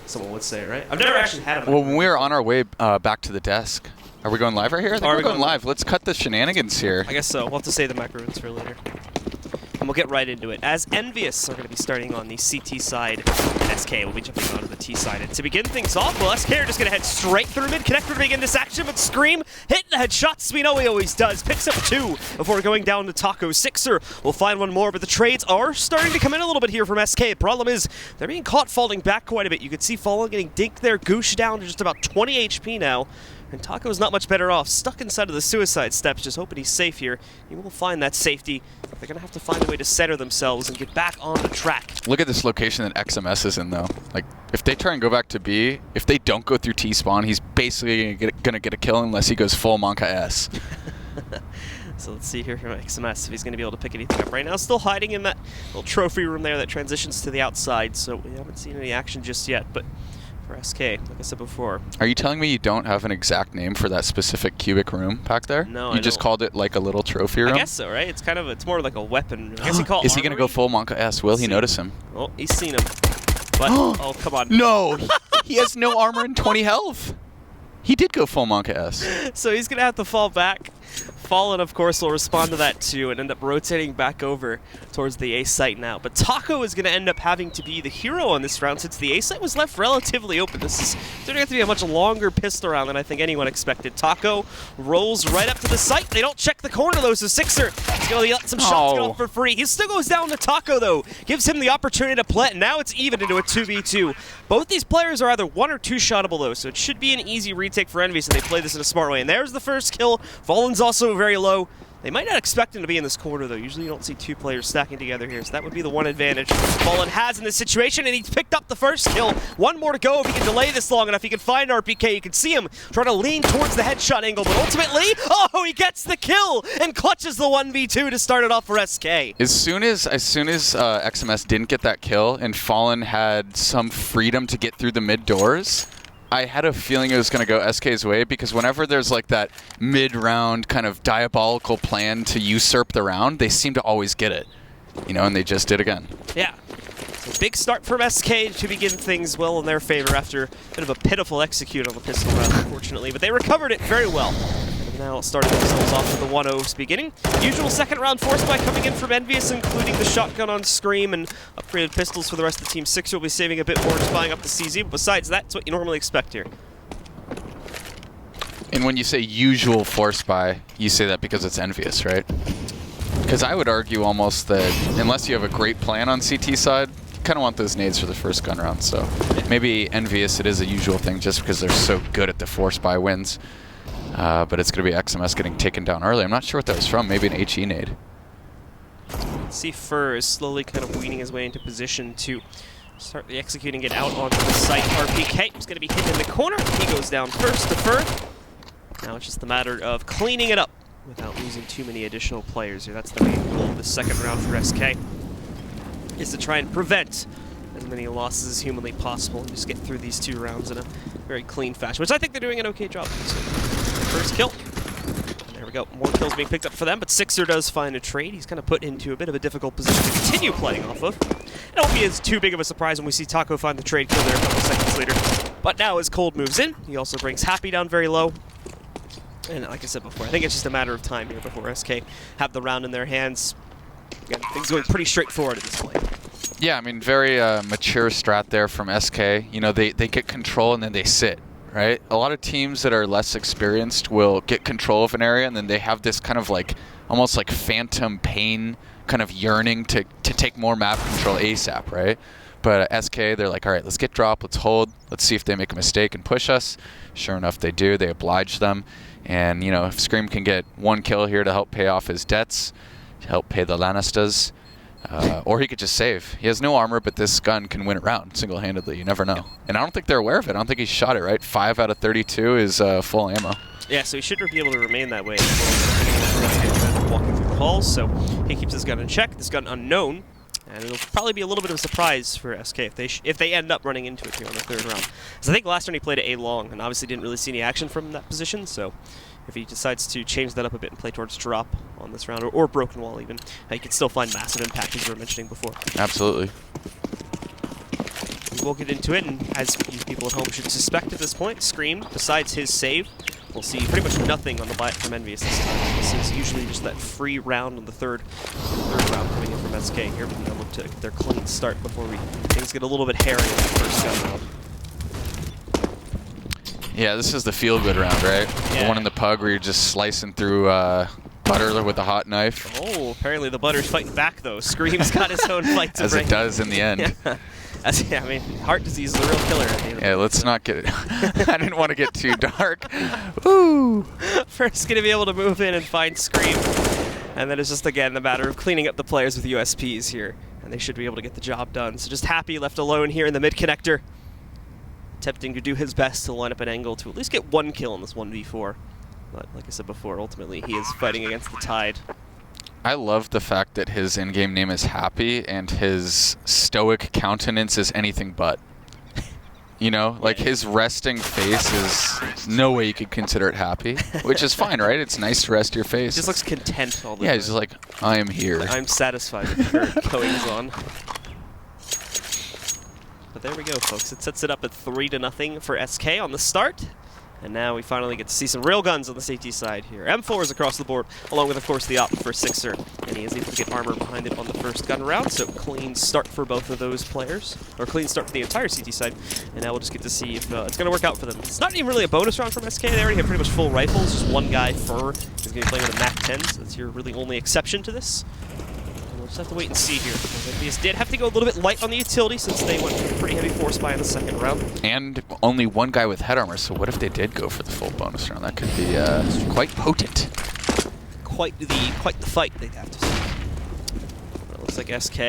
someone would say, right? I've never actually had a Well, when we were on our way back to the desk, are we going live right here? I think we're going live. Let's cut the shenanigans here. I guess so. We'll have to save the macaroons for later. And we'll get right into it. As EnVyUs are going to be starting on the CT side, and SK will be jumping onto the T side. And to begin things off, well, SK are just going to head straight through mid, connector to begin this action, but Scream hitting the headshots we know he always does. Picks up 2 before going down to Taco. Sixer will find 1 more, but the trades are starting to come in a little bit here from SK. The problem is they're being caught falling back quite a bit. You can see Fallen getting dinked there. Goosh down to just about 20 HP now. And Taco's not much better off, stuck inside of the suicide steps, just hoping he's safe here. He will find that safety. They're going to have to find a way to center themselves and get back on the track. Look at this location that XMS is in, though. Like, if they try and go back to B, if they don't go through T-spawn, he's basically going to get a kill unless he goes full Monka S. So let's see here from XMS if he's going to be able to pick anything up right now. Still hiding in that little trophy room there that transitions to the outside, so we haven't seen any action just yet. But for SK, like I said before. Are you telling me you don't have an exact name for that specific cubic room back there? No, You just called it like a little trophy room? I guess so, right? It's more like a weapon. I guess he called Is he going to go full Monka S? Will he notice him? Oh, he's seen him. But, oh, come on. No! He has no armor and 20 health. He did go full Monka S. So he's going to have to fall back. Fallen, of course, will respond to that too and end up rotating back over towards the A site now. But Taco is going to end up having to be the hero on this round since the A site was left relatively open. This is going to have to be a much longer pistol round than I think anyone expected. Taco rolls right up to the site. They don't check the corner though, so Sixer is going to let some shots go off for free. He still goes down to Taco though, gives him the opportunity to plant. Now it's even into a 2v2. Both these players are either 1 or 2 shottable though, so it should be an easy retake for EnVyUs, so they play this in a smart way. And there's the first kill. Fallen's also very low. They might not expect him to be in this corner, though. Usually you don't see 2 players stacking together here, so that would be the one advantage Fallen has in this situation, and he's picked up the first kill. 1 more to go if he can delay this long enough. He can find RPK. You can see him trying to lean towards the headshot angle, but ultimately, oh, he gets the kill and clutches the 1v2 to start it off for SK. As soon as XMS didn't get that kill and Fallen had some freedom to get through the mid doors, I had a feeling it was going to go SK's way, because whenever there's like that mid-round kind of diabolical plan to usurp the round, they seem to always get it, you know, and they just did again. Yeah. So big start from SK to begin things well in their favor after a bit of a pitiful execute on the pistol round, unfortunately, but they recovered it very well. Now starting themselves off with the 1-0's beginning. Usual second round force by coming in from EnVyUs, including the shotgun on Scream and upgraded pistols for the rest of the team. Sixer will be saving a bit more, just buying up the CZ, but besides that, it's what you normally expect here. And when you say usual force buy, you say that because it's EnVyUs, right? Because I would argue almost that unless you have a great plan on CT side, you kind of want those nades for the first gun round. So maybe EnVyUs, it is a usual thing just because they're so good at the force buy wins. But it's going to be XMS getting taken down early. I'm not sure what that was from. Maybe an HE nade. See Fur is slowly kind of weaning his way into position to start executing it out onto the site. RPK is going to be hit in the corner. He goes down first to Fur. Now it's just a matter of cleaning it up without losing too many additional players here. That's the main goal of the second round for SK, is to try and prevent as many losses as humanly possible and just get through these 2 rounds in a very clean fashion, which I think they're doing an okay job. So, first kill. And there we go. More kills being picked up for them, but Sixer does find a trade. He's kind of put into a bit of a difficult position to continue playing off of. It won't be as too big of a surprise when we see Taco find the trade kill there a couple seconds later. But now as Cold moves in, he also brings Happy down very low. And like I said before, I think it's just a matter of time here before SK have the round in their hands. Again, things going pretty straightforward at this point. Yeah, I mean, very mature strat there from SK. You know, they get control and then they sit, right? A lot of teams that are less experienced will get control of an area and then they have this kind of like, almost like phantom pain kind of yearning to take more map control ASAP, right? But SK, they're like, all right, let's get drop, let's hold, let's see if they make a mistake and push us. Sure enough, they do. They oblige them. And, you know, if Scream can get 1 kill here to help pay off his debts, to help pay the Lannisters, or he could just save. He has no armor, but this gun can win it round single-handedly. You never know. And I don't think they're aware of it. I don't think he shot it, right? 5 out of 32 is full ammo. Yeah, so he should be able to remain that way. Walking through the halls, so he keeps his gun in check. This gun unknown. And it'll probably be a little bit of a surprise for SK if they end up running into it here on the 3rd round. Because I think last round he played it A long and obviously didn't really see any action from that position. So if he decides to change that up a bit and play towards drop on this round, or broken wall even, he can still find massive impact, as we were mentioning before. Absolutely. we'll get into it, and as you people at home should suspect at this point, Scream, besides his save, we'll see pretty much nothing on the bite from EnVyUs this time. This is usually just that free round on the third round coming in from SK here, but they'll look to get their clean start before things get a little bit hairy in the first gun round. Yeah, this is the feel-good round, right? Yeah. The one in the pug where you're just slicing through butter with a hot knife. Oh, apparently the butter's fighting back, though. Scream's got his own fight to As bring. it does in the end. Yeah, I mean, heart disease is the real killer. At the end Yeah, let's not get it. I didn't want to get too dark. Woo! First, going to be able to move in and find Scream. And then it's just, again, the matter of cleaning up the players with USPs here. And they should be able to get the job done. So just Happy left alone here in the mid-connector. Attempting to do his best to line up an angle to at least get one kill in this 1v4. But like I said before, ultimately he is fighting against the tide. I love the fact that his in-game name is Happy and his stoic countenance is anything but. You know, like his resting face is no way you could consider it happy, which is fine, right? It's nice to rest your face. He just looks content all the time. Yeah, he's just like, I am here. I'm satisfied with the current goings on. But there we go, folks. It sets it up at 3-0 for SK on the start. And now we finally get to see some real guns on the safety side here. M4s across the board, along with, of course, the op for Sixer. And he is able to get armor behind it on the first gun round, so clean start for both of those players. Or clean start for the entire CT side. And now we'll just get to see if it's going to work out for them. It's not even really a bonus round from SK. They already have pretty much full rifles. Just one guy, Fur, is going to be playing with a MAC-10, so that's your really only exception to this. We'll just have to wait and see here. EnVyUs did have to go a little bit light on the utility since they went with a pretty heavy force buy in the second round. And only one guy with head armor, so what if they did go for the full bonus round? That could be quite potent. Quite the fight, they'd have to say. Well, it looks like SK.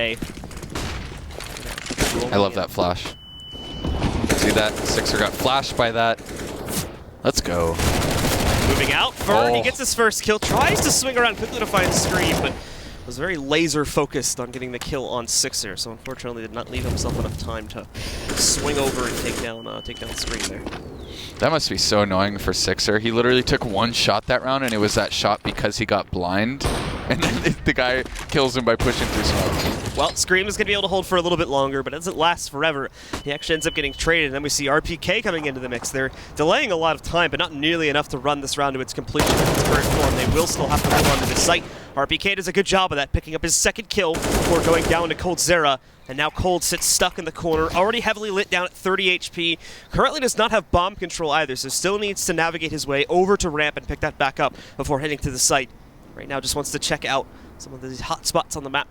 I love that flash. See that? Sixer got flashed by that. Let's go. Moving out, Fern, he gets his first kill, tries to swing around quickly to find Scream, but was very laser focused on getting the kill on Sixer, so unfortunately did not leave himself enough time to swing over and take down Scream there. That must be so annoying for Sixer. He literally took one shot that round, and it was that shot because he got blind, and then the guy kills him by pushing through smoke. Well, Scream is going to be able to hold for a little bit longer, but it doesn't last forever. He actually ends up getting traded, and then we see RPK coming into the mix. They're delaying a lot of time, but not nearly enough to run this round to its completion in its current form. They will still have to hold on to this site. RPK does a good job of that, picking up his second kill before going down to Cold Zera. And now Cold sits stuck in the corner, already heavily lit down at 30 HP. Currently does not have bomb control either, so still needs to navigate his way over to ramp and pick that back up before heading to the site. Right now just wants to check out some of these hot spots on the map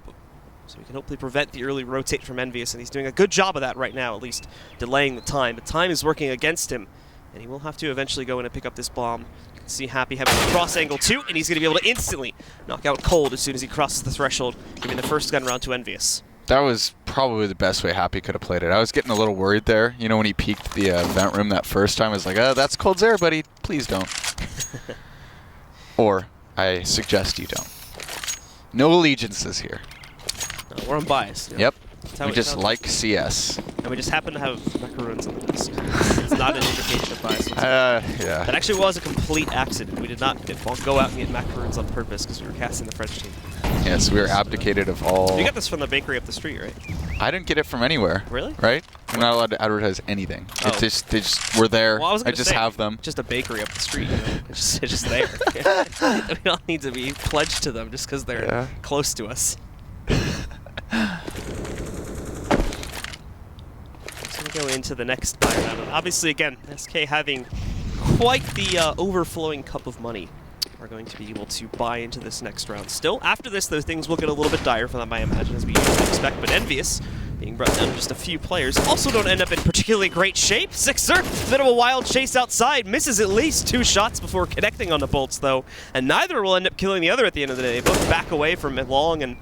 so he can hopefully prevent the early rotate from EnVyUs, and he's doing a good job of that right now, at least delaying the time. But time is working against him, and he will have to eventually go in and pick up this bomb. You can see Happy having a cross angle too, and he's going to be able to instantly knock out Cold as soon as he crosses the threshold, giving the first gun round to EnVyUs. That was probably the best way Happy could have played it. I was getting a little worried there. You know, when he peeked the vent room that first time, I was like, that's Cold Zera, buddy. Please don't. Or, I suggest you don't. No allegiances here. No, we're unbiased. You know? Yep. That's how We it just sounds. like CS. And we just happen to have macaroons on the desk. It's not an indication of bias whatsoever. Yeah. That actually was a complete accident. We did not go out and get macaroons on purpose because we were casting the French team. Yes, we were abdicated of all... You got this from the bakery up the street, right? I didn't get it from anywhere. Really? Right? I'm not allowed to advertise anything. Oh. They just were there. Well, I just have them. Just a bakery up the street. You know? It's just there. We don't need to be pledged to them just because they're close to us. So we go into the next buy round. And obviously, again, SK having quite the overflowing cup of money are going to be able to buy into this next round. Still, after this, though, things will get a little bit dire for them, I imagine, as we usually expect. But EnVyUs, being brought down to just a few players, also don't end up in particularly great shape. Sixer, bit of a wild chase outside, misses at least 2 shots before connecting on the bolts, though, and neither will end up killing the other at the end of the day. They both back away from Long and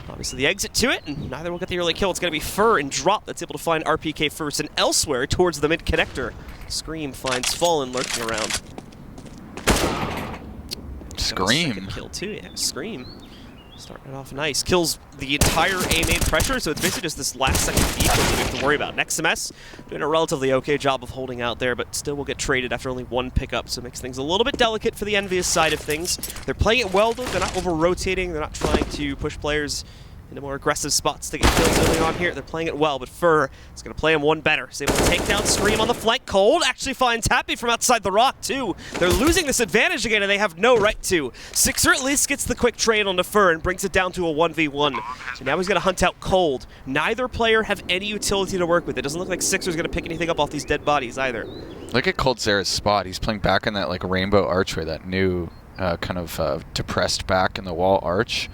obviously the exit to it, and neither will get the early kill. It's going to be Fur and Drop that's able to find RPK first, and elsewhere towards the mid-connector, Scream finds Fallen lurking around. Scream. Second kill too, yeah. Scream. Starting it off nice. Kills the entire A main pressure, so it's basically just this last second defense that we have to worry about. Next MS doing a relatively okay job of holding out there, but still will get traded after only 1 pickup, so it makes things a little bit delicate for the EnVyUs side of things. They're playing it well though, they're not over-rotating, they're not trying to push players into more aggressive spots to get kills early on here. They're playing it well, but Fur is going to play him one better. He's able to take down Scream on the flank. Cold actually finds Happy from outside the rock, too. They're losing this advantage again, and they have no right to. Sixer at least gets the quick trade onto Fur and brings it down to a 1v1. So now he's going to hunt out Cold. Neither player have any utility to work with. It doesn't look like Sixer's going to pick anything up off these dead bodies either. Look at coldzera's spot. He's playing back in that like rainbow archway, that new kind of depressed back in the wall arch.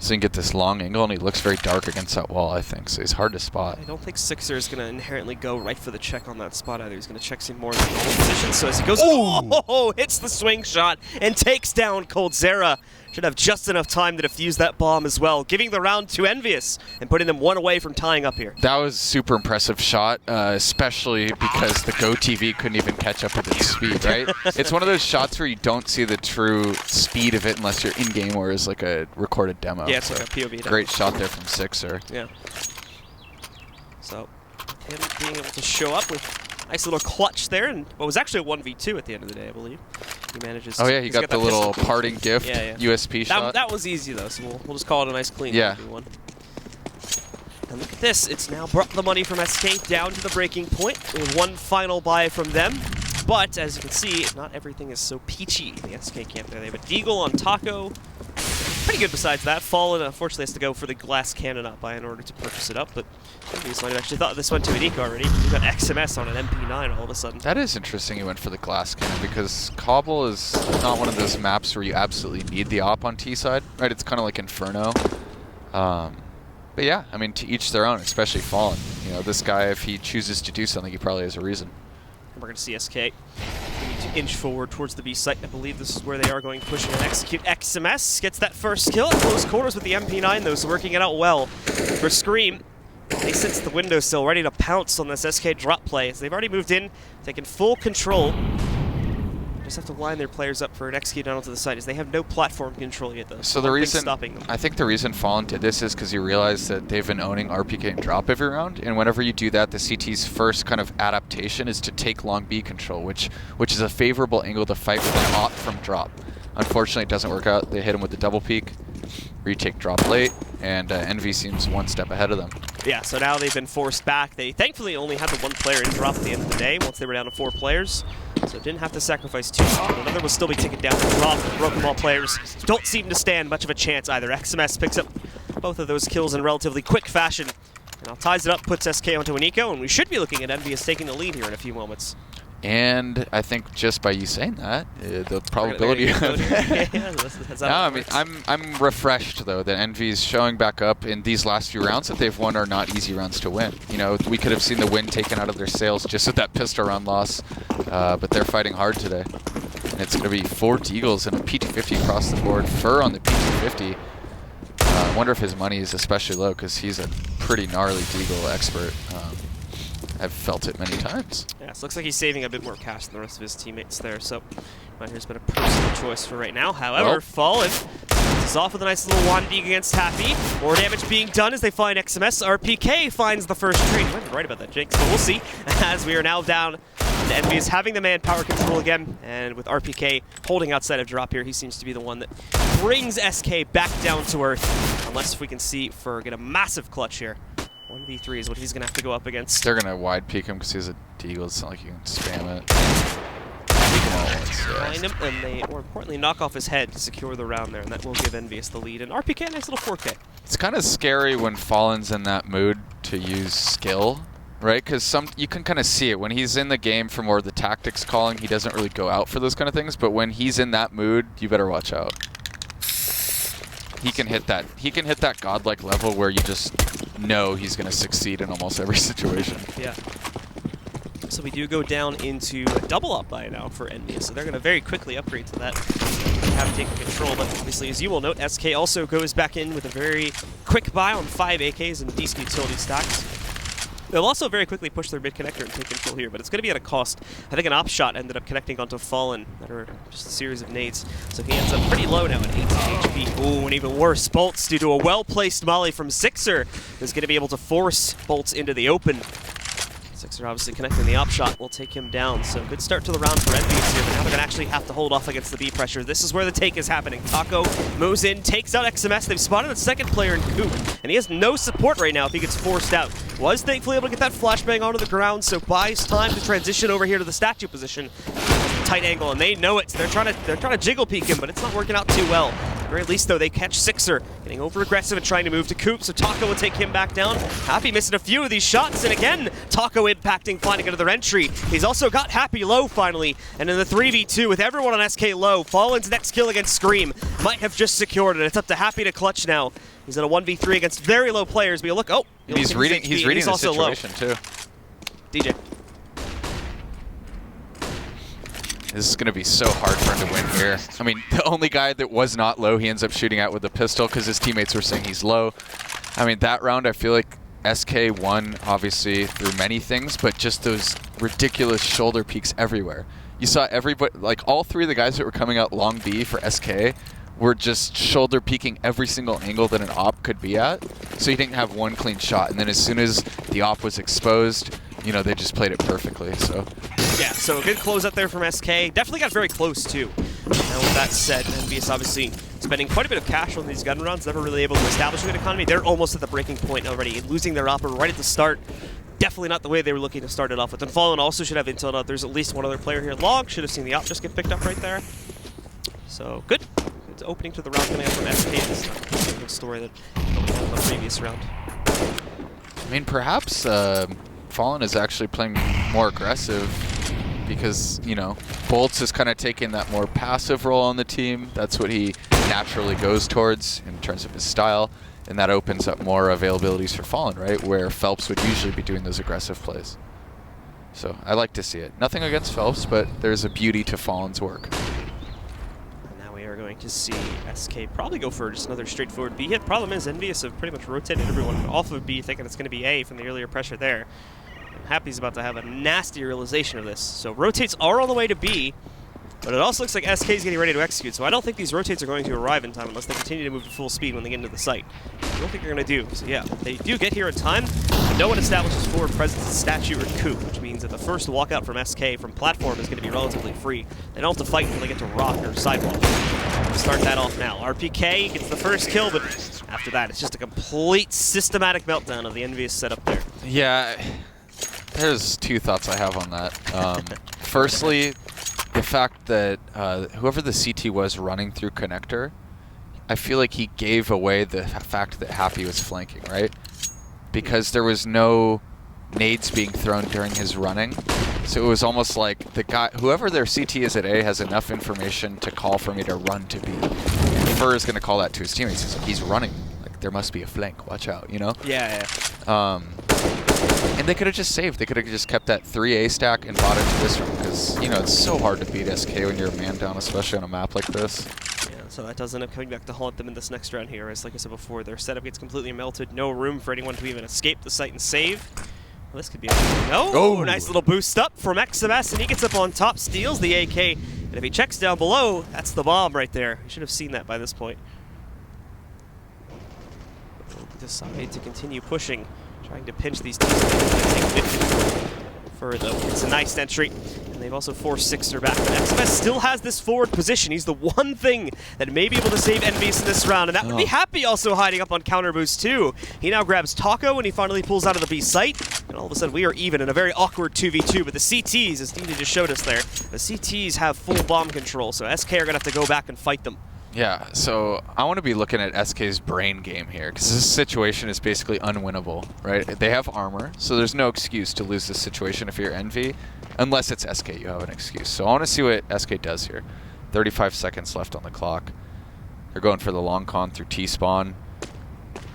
So you can get this long angle, and he looks very dark against that wall, I think. So he's hard to spot. I don't think Sixer is going to inherently go right for the check on that spot either. He's going to check some more in the position. So as he goes, oh, hits the swing shot and takes down coldzera. Should have just enough time to defuse that bomb as well, giving the round to EnVyUs and putting them one away from tying up here. That was a super impressive shot, especially because the Go TV couldn't even catch up with its speed, right? It's one of those shots where you don't see the true speed of it unless you're in-game or is like a recorded demo. Yeah, it's like a POV demo. Great shot there from Sixer. Yeah. So, him being able to show up with a nice little clutch there, and what was actually a 1v2 at the end of the day, I believe. He manages to... Oh yeah, he got the little parting gift USP shot. That was easy though, so we'll just call it a nice clean 1v1. And look at this, it's now brought the money from SK down to the breaking point with one final buy from them. But as you can see, not everything is so peachy in the SK camp there. They have a Deagle on Taco. Pretty good besides that. Fallen unfortunately has to go for the glass cannon up buy in order to purchase it up, but EnVyUs might have actually thought this went to Anika already. You got XMS on an MP9 all of a sudden. That is interesting you went for the glass cannon, because Cbble is not one of those maps where you absolutely need the op on T side, right? It's kind of like Inferno. But yeah, I mean, to each their own, especially Fallen. You know, this guy, if he chooses to do something, he probably has a reason. We're going to see SK need to inch forward towards the B site. I believe this is where they are going pushing and execute. XMS gets that first kill at close quarters with the MP9, though, so working it out well for Scream. They sense the windowsill, ready to pounce on this SK drop play. So they've already moved in, taken full control. Just have to line their players up for an execute down onto the site, as they have no platform control yet, though. So the reason, stopping them. I think the reason Fallen did this is because you realize that they've been owning RPK and drop every round, and whenever you do that, the CT's first kind of adaptation is to take long B control, which is a favorable angle to fight with an op from drop. Unfortunately, it doesn't work out. They hit him with the double peek, retake drop late, and Envy seems one step ahead of them. Yeah, so now they've been forced back. They thankfully only had the one player in drop at the end of the day, once they were down to 4 players. So didn't have to sacrifice too much. Another will still be taken down to drop. The Broken Ball players don't seem to stand much of a chance either. XMS picks up both of those kills in relatively quick fashion. And now ties it up, puts SK onto Aniko, and we should be looking at EnVyUs taking the lead here in a few moments. And I think just by you saying that, the probability of no, I mean, I'm refreshed though that Envy's showing back up in these last few rounds that they've won are not easy rounds to win. You know, we could have seen the wind taken out of their sails just with that pistol round loss, but they're fighting hard today. And it's going to be 4 Deagles and a P250 across the board. Fur on the P250. I wonder if his money is especially low because he's a pretty gnarly Deagle expert. I've felt it many times. Yeah, so looks like he's saving a bit more cash than the rest of his teammates there, so might have been a personal choice for right now. However, Fallen is off with a nice little 1D against Happy. More damage being done as they find XMS. RPK finds the first trade. You might be right about that, Jake, so we'll see. As we are now down to EnVyUs having the manpower control again, and with RPK holding outside of drop here, he seems to be the one that brings SK back down to earth. Unless if we can see Fur get a massive clutch here. 1v3 is what he's going to have to go up against. They're going to wide peek him because he's a Deagle. It's not like you can spam it. Peek him all at once. Find him, and they, more importantly, knock off his head to secure the round there, and that will give EnVyUs the lead. And RPK, nice little 4K. It's kind of scary when Fallen's in that mood to use skill, right? Because you can kind of see it. When he's in the game for more of the tactics calling, he doesn't really go out for those kind of things. But when he's in that mood, you better watch out. He can hit that godlike level where you just know he's going to succeed in almost every situation. Yeah. So we do go down into a double up buy now for EnVyUs, so they're going to very quickly upgrade to that. They haven't taken control, but obviously, as you will note, SK also goes back in with a very quick buy on 5 AKs and decent utility stacks. They'll also very quickly push their mid connector and take control here, but it's going to be at a cost. I think an op shot ended up connecting onto Fallen that are just a series of nades. So he ends up pretty low now at 18 HP. Ooh, and even worse, Bolts, due to a well-placed molly from Sixer, is going to be able to force Bolts into the open. So Sixer obviously connecting the op shot will take him down. So good start to the round for EnVyUs here, but now they're gonna actually have to hold off against the B pressure. This is where the take is happening. Taco moves in, takes out XMS. They've spotted the second player in Coop, and he has no support right now if he gets forced out. Was thankfully able to get that flashbang onto the ground, so buys time to transition over here to the statue position. Tight angle, and they know it. So they're trying to jiggle peek him, but it's not working out too well. At the very least, though, they catch Sixer getting over aggressive and trying to move to Coop, so Taco will take him back down. Happy missing a few of these shots, and again, Taco impacting, finding another entry. He's also got Happy low finally, and in the 3v2 with everyone on SK low, Fallen's next kill against Scream might have just secured it. It's up to Happy to clutch now. He's in a 1v3 against very low players, but you look, he's reading the situation too. DJ. This is going to be so hard for him to win here. I mean, the only guy that was not low, he ends up shooting at with the pistol because his teammates were saying he's low. I mean, that round, I feel like SK won, obviously, through many things, but just those ridiculous shoulder peeks everywhere. You saw everybody, like all three of the guys that were coming out long B for SK were just shoulder peeking every single angle that an op could be at. So he didn't have one clean shot. And then as soon as the op was exposed, you know, they just played it perfectly. So yeah, so a good close out there from SK. Definitely got very close too. Now with that said, EnVyUs obviously spending quite a bit of cash on these gun runs, never really able to establish a good economy. They're almost at the breaking point already, losing their opera right at the start. Definitely not the way they were looking to start it off with. And Fallen also should have intel out. There's at least one other player here. Log should have seen the op just get picked up right there. So good. Good opening to the round coming up from SK. This is a good story that we had in the previous round. I mean, perhaps Fallen is actually playing more aggressive because, you know, Bolts is kind of taking that more passive role on the team. That's what he naturally goes towards in terms of his style, and that opens up more availabilities for Fallen, right, where Phelps would usually be doing those aggressive plays. So I like to see it. Nothing against Phelps, but there's a beauty to Fallen's work. Now we are going to see SK probably go for just another straightforward B hit. Problem is, EnVyUs have pretty much rotated everyone off of B, thinking it's going to be A from the earlier pressure there. Happy's about to have a nasty realization of this. So rotates are on the way to B, but it also looks like SK is getting ready to execute. So I don't think these rotates are going to arrive in time unless they continue to move at full speed when they get into the site. I don't think they're going to do. So yeah, they do get here in time, but no one establishes forward presence in Statue or Coop, which means that the first walkout from SK from platform is going to be relatively free. They don't have to fight until they get to rock or sidewalk. Start that off now. RPK gets the first kill, but after that, it's just a complete systematic meltdown of the EnVyUs setup there. Yeah. There's two thoughts I have on that. Firstly, the fact that whoever the CT was running through connector, I feel like he gave away the fact that Happy was flanking, right? Because there was no nades being thrown during his running. So it was almost like the guy, whoever their CT is at A, has enough information to call for me to run to B. And Fur is going to call that to his teammates. He's like, he's running. Like, there must be a flank. Watch out, you know? Yeah. And they could have just saved. They could have just kept that 3A stack and bought into this room because, you know, it's so hard to beat SK when you're a man down, especially on a map like this. Yeah, so that does end up coming back to haunt them in this next round here. As like I said before, their setup gets completely melted. No room for anyone to even escape the site and save. Well, this could be a no. Nice little boost up from XMS, and he gets up on top, steals the AK. And if he checks down below, that's the bomb right there. You should have seen that by this point. Decide to continue pushing, trying to pinch these teams further. It's a nice entry, and they've also forced Sixer back. But XMS still has this forward position. He's the one thing that may be able to save EnVyUs in this round, and that would be Happy also hiding up on counter boost too. He now grabs Taco, and he finally pulls out of the B site, and all of a sudden we are even in a very awkward 2v2. But the CTs, as DJ just showed us there, the CTs have full bomb control, so SK are gonna have to go back and fight them. Yeah, so I want to be looking at SK's brain game here because this situation is basically unwinnable, right? They have armor, so there's no excuse to lose this situation if you're Envy. Unless it's SK, you have an excuse. So I want to see what SK does here. 35 seconds left on the clock. They're going for the long con through T-spawn.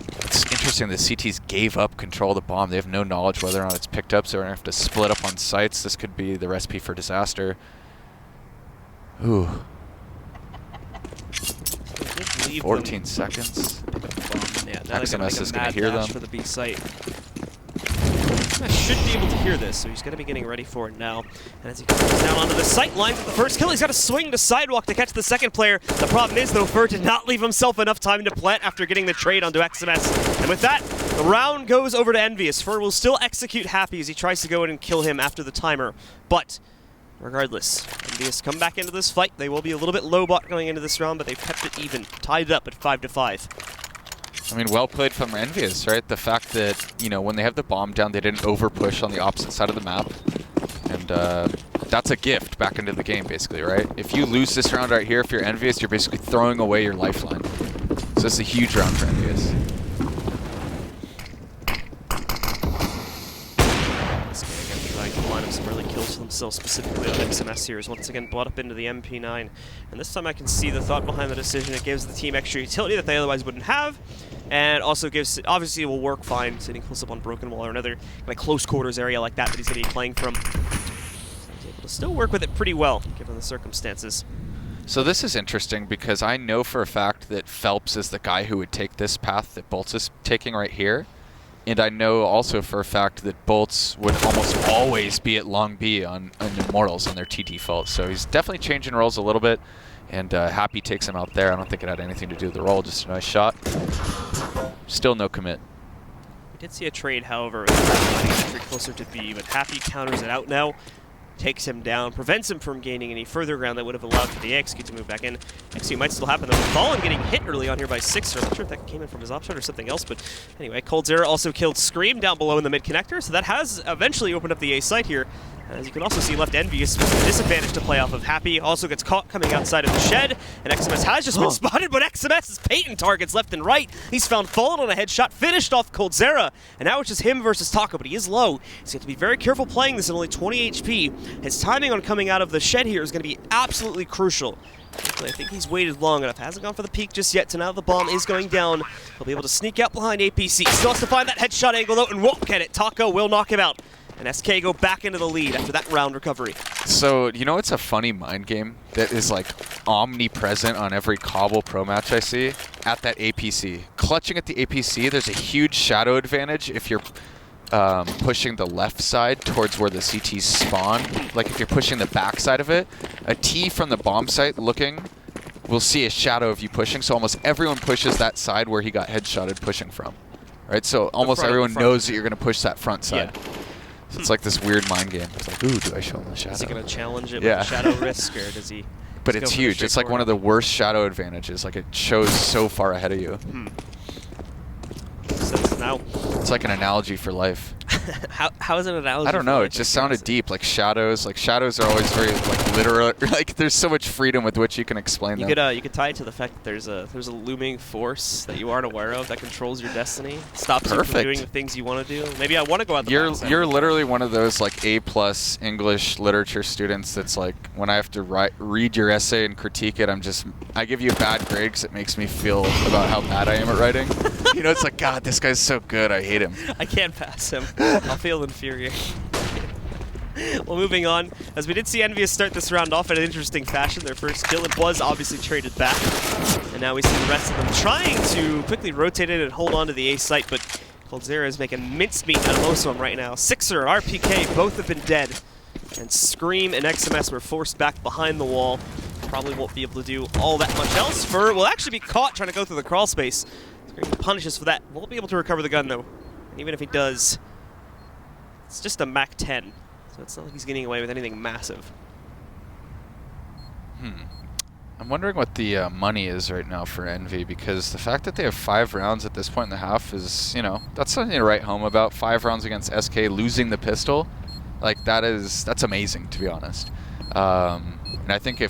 It's interesting the CTs gave up control of the bomb. They have no knowledge whether or not it's picked up, so they're going to have to split up on sites. This could be the recipe for disaster. Ooh. 14 seconds. Yeah, XMS is going to hear them. For the B site. I should be able to hear this, so he's going to be getting ready for it now. And as he comes down onto the sight line for the first kill, he's got to swing to sidewalk to catch the second player. The problem is, though, Fur did not leave himself enough time to plant after getting the trade onto XMS. And with that, The round goes over to EnVyUs. Fur will still execute Happy as he tries to go in and kill him after the timer. But regardless, EnVyUs come back into this fight. They will be a little bit low bot going into this round, but they've kept it even, tied it up at 5-5. I mean, well played from EnVyUs, right? The fact that, you know, when they have the bomb down, they didn't over push on the opposite side of the map. And that's a gift back into the game, basically, right? If you lose this round right here, if you're EnVyUs, you're basically throwing away your lifeline. So this is a huge round for EnVyUs. Trying to line up some early kills for themselves, specifically on XMS here, is once again brought up into the MP9. And this time I can see the thought behind the decision. It gives the team extra utility that they otherwise wouldn't have, and also gives, obviously it will work fine sitting close up on Broken Wall or another like close quarters area like that he's going to be playing from. He's able to still work with it pretty well, given the circumstances. So this is interesting because I know for a fact that Phelps is the guy who would take this path that Boltz is taking right here. And I know also for a fact that Boltz would almost always be at Long B on Immortals on their T default. So he's definitely changing roles a little bit. And Happy takes him out there. I don't think it had anything to do with the roll, just a nice shot. Still no commit. We did see a trade, however, with entry closer to B, but Happy counters it out now. Takes him down, prevents him from gaining any further ground that would have allowed for the XQ to move back in. XQ might still happen though. Fallen getting hit early on here by Sixer. I'm not sure if that came in from his opshot or something else, but anyway, coldzera also killed Scream down below in the mid connector, so that has eventually opened up the A site here. As you can also see, left EnVyUs with a disadvantage to play off of. Happy also gets caught coming outside of the shed, and XMS has just been spotted, but XMS is painting targets left and right. He's found Fallen on a headshot, finished off coldzera, and now it's just him versus Taco, but he is low. He's going to be very careful playing this at only 20 HP. His timing on coming out of the shed here is going to be absolutely crucial. I think he's waited long enough. Hasn't gone for the peek just yet, so now the bomb is going down. He'll be able to sneak out behind APC. Still has to find that headshot angle though, and won't get it. Taco will knock him out. And SK go back into the lead after that round recovery. So, you know, it's a funny mind game that is like omnipresent on every Cbble Pro match I see at that APC. Clutching at the APC, there's a huge shadow advantage if you're pushing the left side towards where the CTs spawn. Like if you're pushing the back side of it, a T from the bomb site looking will see a shadow of you pushing, so almost everyone pushes that side where he got headshotted pushing from. Right? So almost everyone knows that you're going to push that front side. Yeah. So it's like this weird mind game. It's like, ooh, do I show him the shadow? Is he going to challenge it with the shadow risk, or does he... But it's huge. It's like one of the worst shadow advantages. Like it shows so far ahead of you. So now... It's like an analogy for life. How is it an analogy? I don't know. It just sounded deep. Like shadows. Like shadows are always very like literal. Like there's so much freedom with which you can explain them. You could tie it to the fact that there's a looming force that you aren't aware of that controls your destiny, stops you from doing the things you want to do. Maybe I want to go out the backside. You're literally one of those like A+ English literature students that's like, when I have to read your essay and critique it, I give you a bad grade because it makes me feel about how bad I am at writing. You know, it's like, God, this guy's so good. I hate him. I can't pass him. I'll feel infuriated. Well, moving on, as we did see EnVyUs start this round off in an interesting fashion. Their first kill, it was obviously traded back. And now we see the rest of them trying to quickly rotate it and hold on to the A site, but coldzera is making mincemeat out of most of them right now. Sixer, RPK, both have been dead. And Scream and XMS were forced back behind the wall. Probably won't be able to do all that much else. Fur will actually be caught trying to go through the crawl space. Scream punishes for that. Won't be able to recover the gun, though. And even if he does, it's just a Mach 10. So it's not like he's getting away with anything massive. I'm wondering what the money is right now for Envy, because the fact that they have 5 rounds at this point in the half is, you know, that's something to write home about. 5 rounds against SK, losing the pistol. Like, that's amazing, to be honest. And I think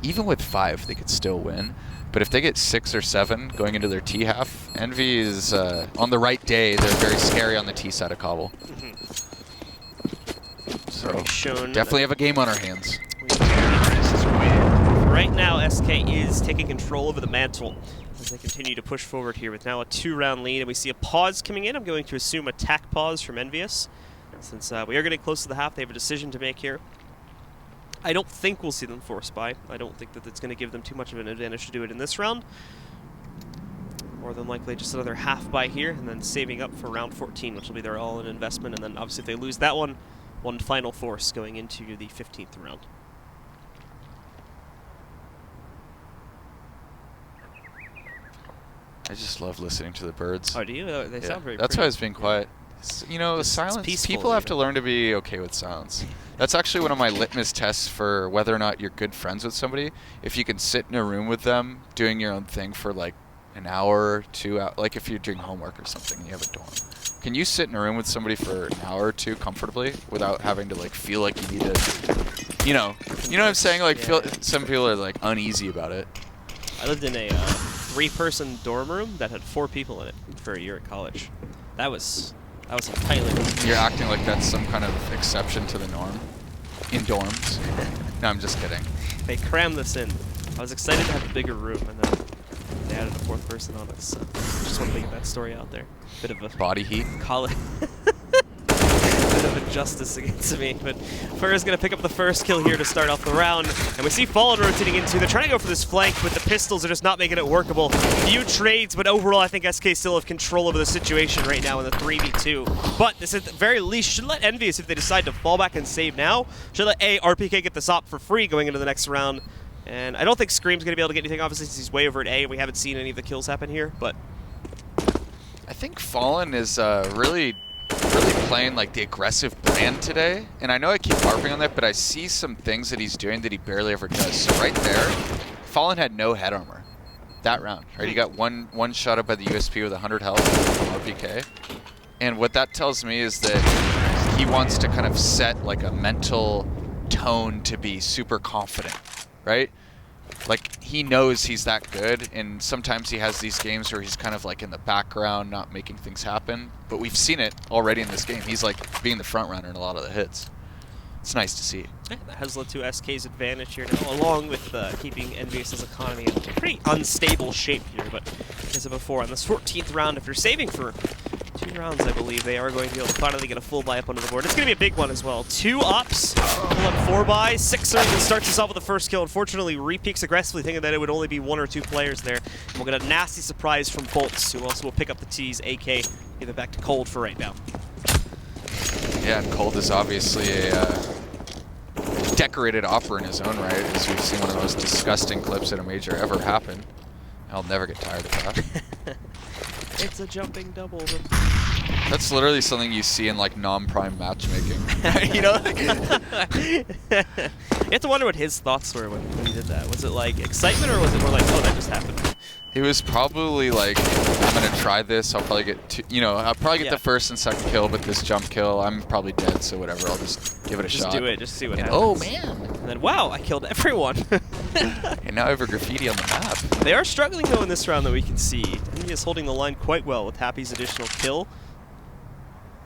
even with 5, they could still win. But if they get 6 or 7 going into their T half, Envy is, on the right day, they're very scary on the T side of Cbble. So, definitely have a game on our hands. Right now, SK is taking control over the mantle as they continue to push forward here with now a 2-round lead. And we see a pause coming in. I'm going to assume attack pause from EnVyUs. Since we are getting close to the half, they have a decision to make here. I don't think we'll see them force buy. I don't think that it's going to give them too much of an advantage to do it in this round. More than likely just another half buy here, and then saving up for round 14, which will be their all-in investment. And then obviously if they lose that one final force going into the 15th round. I just love listening to the birds. Oh, do you? They sound very That's pretty. why I was being quiet. You know, silence. peaceful, People have to learn to be okay with silence. That's actually one of my litmus tests for whether or not you're good friends with somebody. If you can sit in a room with them doing your own thing for like an hour, 2 hours, like if you're doing homework or something and you have a dorm. Can you sit in a room with somebody for an hour or two comfortably without having to like feel like you need to, you know what I'm saying? Like some people are like uneasy about it. I lived in a 3-person dorm room that had 4 people in it for a year at college. That was some tight living. You're acting like that's some kind of exception to the norm in dorms. No, I'm just kidding. They crammed this in. I was excited to have a bigger room, and then they added a 4th person on it. So just want to leave that story out there. Bit of a body heat. College. Bit of injustice against me, but Fur is going to pick up the first kill here to start off the round, and we see Fallen rotating into. They're trying to go for this flank, but the pistols are just not making it workable. Few trades, but overall I think SK still have control over the situation right now in the 3v2. But this at the very least should let EnVyUs, if they decide to fall back and save now, should let RPK get this op for free going into the next round. And I don't think Scream's going to be able to get anything, obviously, since he's way over at A, and we haven't seen any of the kills happen here, but I think Fallen is really playing like the aggressive brand today, and I know I keep harping on that, but I see some things that he's doing that he barely ever does. So right there, Fallen had no head armor that round, right? He got one shot up by the USP with 100 health from RPK, and what that tells me is that he wants to kind of set like a mental tone to be super confident, right? Like, he knows he's that good, and sometimes he has these games where he's kind of like in the background, not making things happen. But we've seen it already in this game. He's like being the front runner in a lot of the hits. It's nice to see. Yeah, that has led to SK's advantage here now, along with keeping EnVyUs' economy in pretty unstable shape here. But as I said before, on this 14th round, if you're saving for 2 rounds, I believe, they are going to be able to finally get a full buy up onto the board. It's going to be a big one as well. 2 ops, pull up 4 buys. 6 certainly starts us off with the first kill. Unfortunately, re-peeks aggressively, thinking that it would only be 1 or 2 players there. And we'll get a nasty surprise from Bolts, who also will pick up the T's, AK, give it back to Cold for right now. Yeah, and Cold is obviously a decorated opera in his own right, as we've seen one of the most disgusting clips at a major ever happen. I'll never get tired of that. It's a jumping double. That's literally something you see in like non-prime matchmaking. You know? You have to wonder what his thoughts were when he did that. Was it like excitement, or was it more like, oh, that just happened? He was probably like, I'm gonna try this. I'll probably get I'll probably get the first and second kill, but this jump kill, I'm probably dead. So whatever, I'll just give it a shot. Just do it. Just see what happens. Oh man! And then wow, I killed everyone. And now I have a graffiti on the map. They are struggling though in this round that we can see. He is holding the line quite well with Happy's additional kill.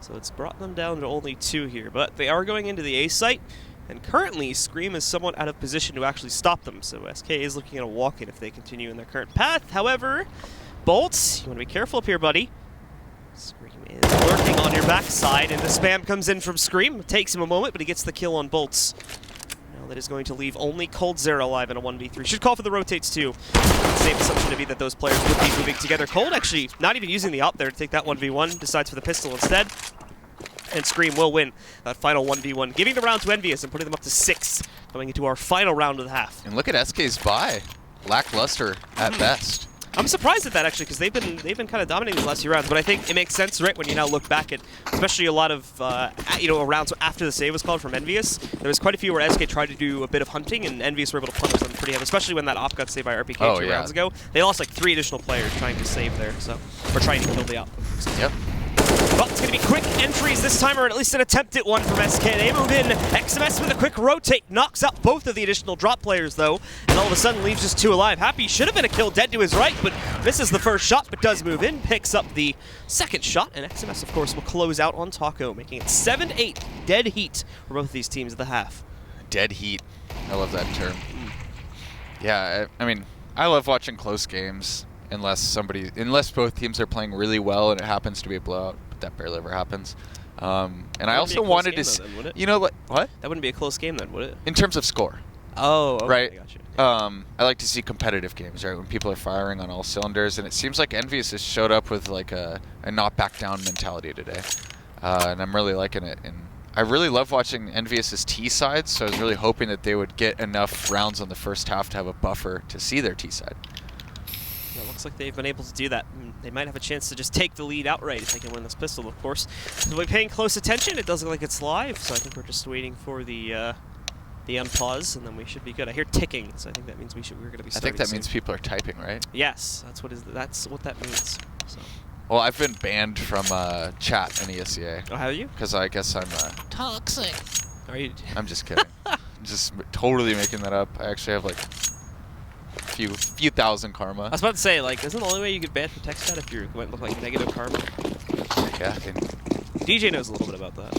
So it's brought them down to only 2 here, but they are going into the A site. And currently, Scream is somewhat out of position to actually stop them, so SK is looking at a walk-in if they continue in their current path. However, Bolts, you want to be careful up here, buddy. Scream is lurking on your backside, and the spam comes in from Scream. It takes him a moment, but he gets the kill on Bolts. Now that is going to leave only Cold Zero alive in a 1v3. Should call for the rotates, too. Safe assumption to be that those players would be moving together. Cold actually not even using the op there to take that 1v1, decides for the pistol instead. And Scream will win that final 1v1, giving the round to EnVyUs and putting them up to 6, going into our final round of the half. And look at SK's buy. Lackluster at best. I'm surprised at that, actually, because they've been kind of dominating these last few rounds, but I think it makes sense, right, when you now look back at, especially a lot of, rounds after the save was called from EnVyUs. There was quite a few where SK tried to do a bit of hunting, and EnVyUs were able to punish them pretty heavy, especially when that op got saved by RPK 2 rounds ago. They lost like 3 additional players trying to save there, so, or trying to kill the op. Yep. Well, it's going to be quick entries this time, or at least an attempt at one from SK. They move in. XMS with a quick rotate. Knocks out both of the additional drop players, though, and all of a sudden leaves just 2 alive. Happy should have been a kill dead to his right, but misses the first shot, but does move in. Picks up the second shot, and XMS, of course, will close out on Taco, making it 7-8 dead heat for both of these teams at the half. Dead heat. I love that term. Yeah, I mean, I love watching close games. Unless both teams are playing really well and it happens to be a blowout, but that barely ever happens. And I also wanted to, you know, what? That wouldn't be a close game then, would it? In terms of score. Oh, okay, right. I got you. I like to see competitive games, right? When people are firing on all cylinders, and it seems like EnVyUs has showed up with like a not back down mentality today, and I'm really liking it. And I really love watching EnVyUs' T side, so I was really hoping that they would get enough rounds on the first half to have a buffer to see their T side. looks like they've been able to do that. They might have a chance to just take the lead outright if they can win this pistol, of course. So we're paying close attention. It does look like it's live, so I think we're just waiting for the unpause, and then we should be good. I hear ticking, so I think that means we're going to be starting I think that soon. means people are typing, right? Yes, that's what that means. So. Well, I've been banned from chat in ESEA. Oh, have you? Because I guess I'm toxic. Are you? I'm just kidding. Just totally making that up. I actually have like few thousand karma. I was about to say, like, isn't the only way you get banned from text chat if you went look like negative karma? Yeah. DJ knows a little bit about that.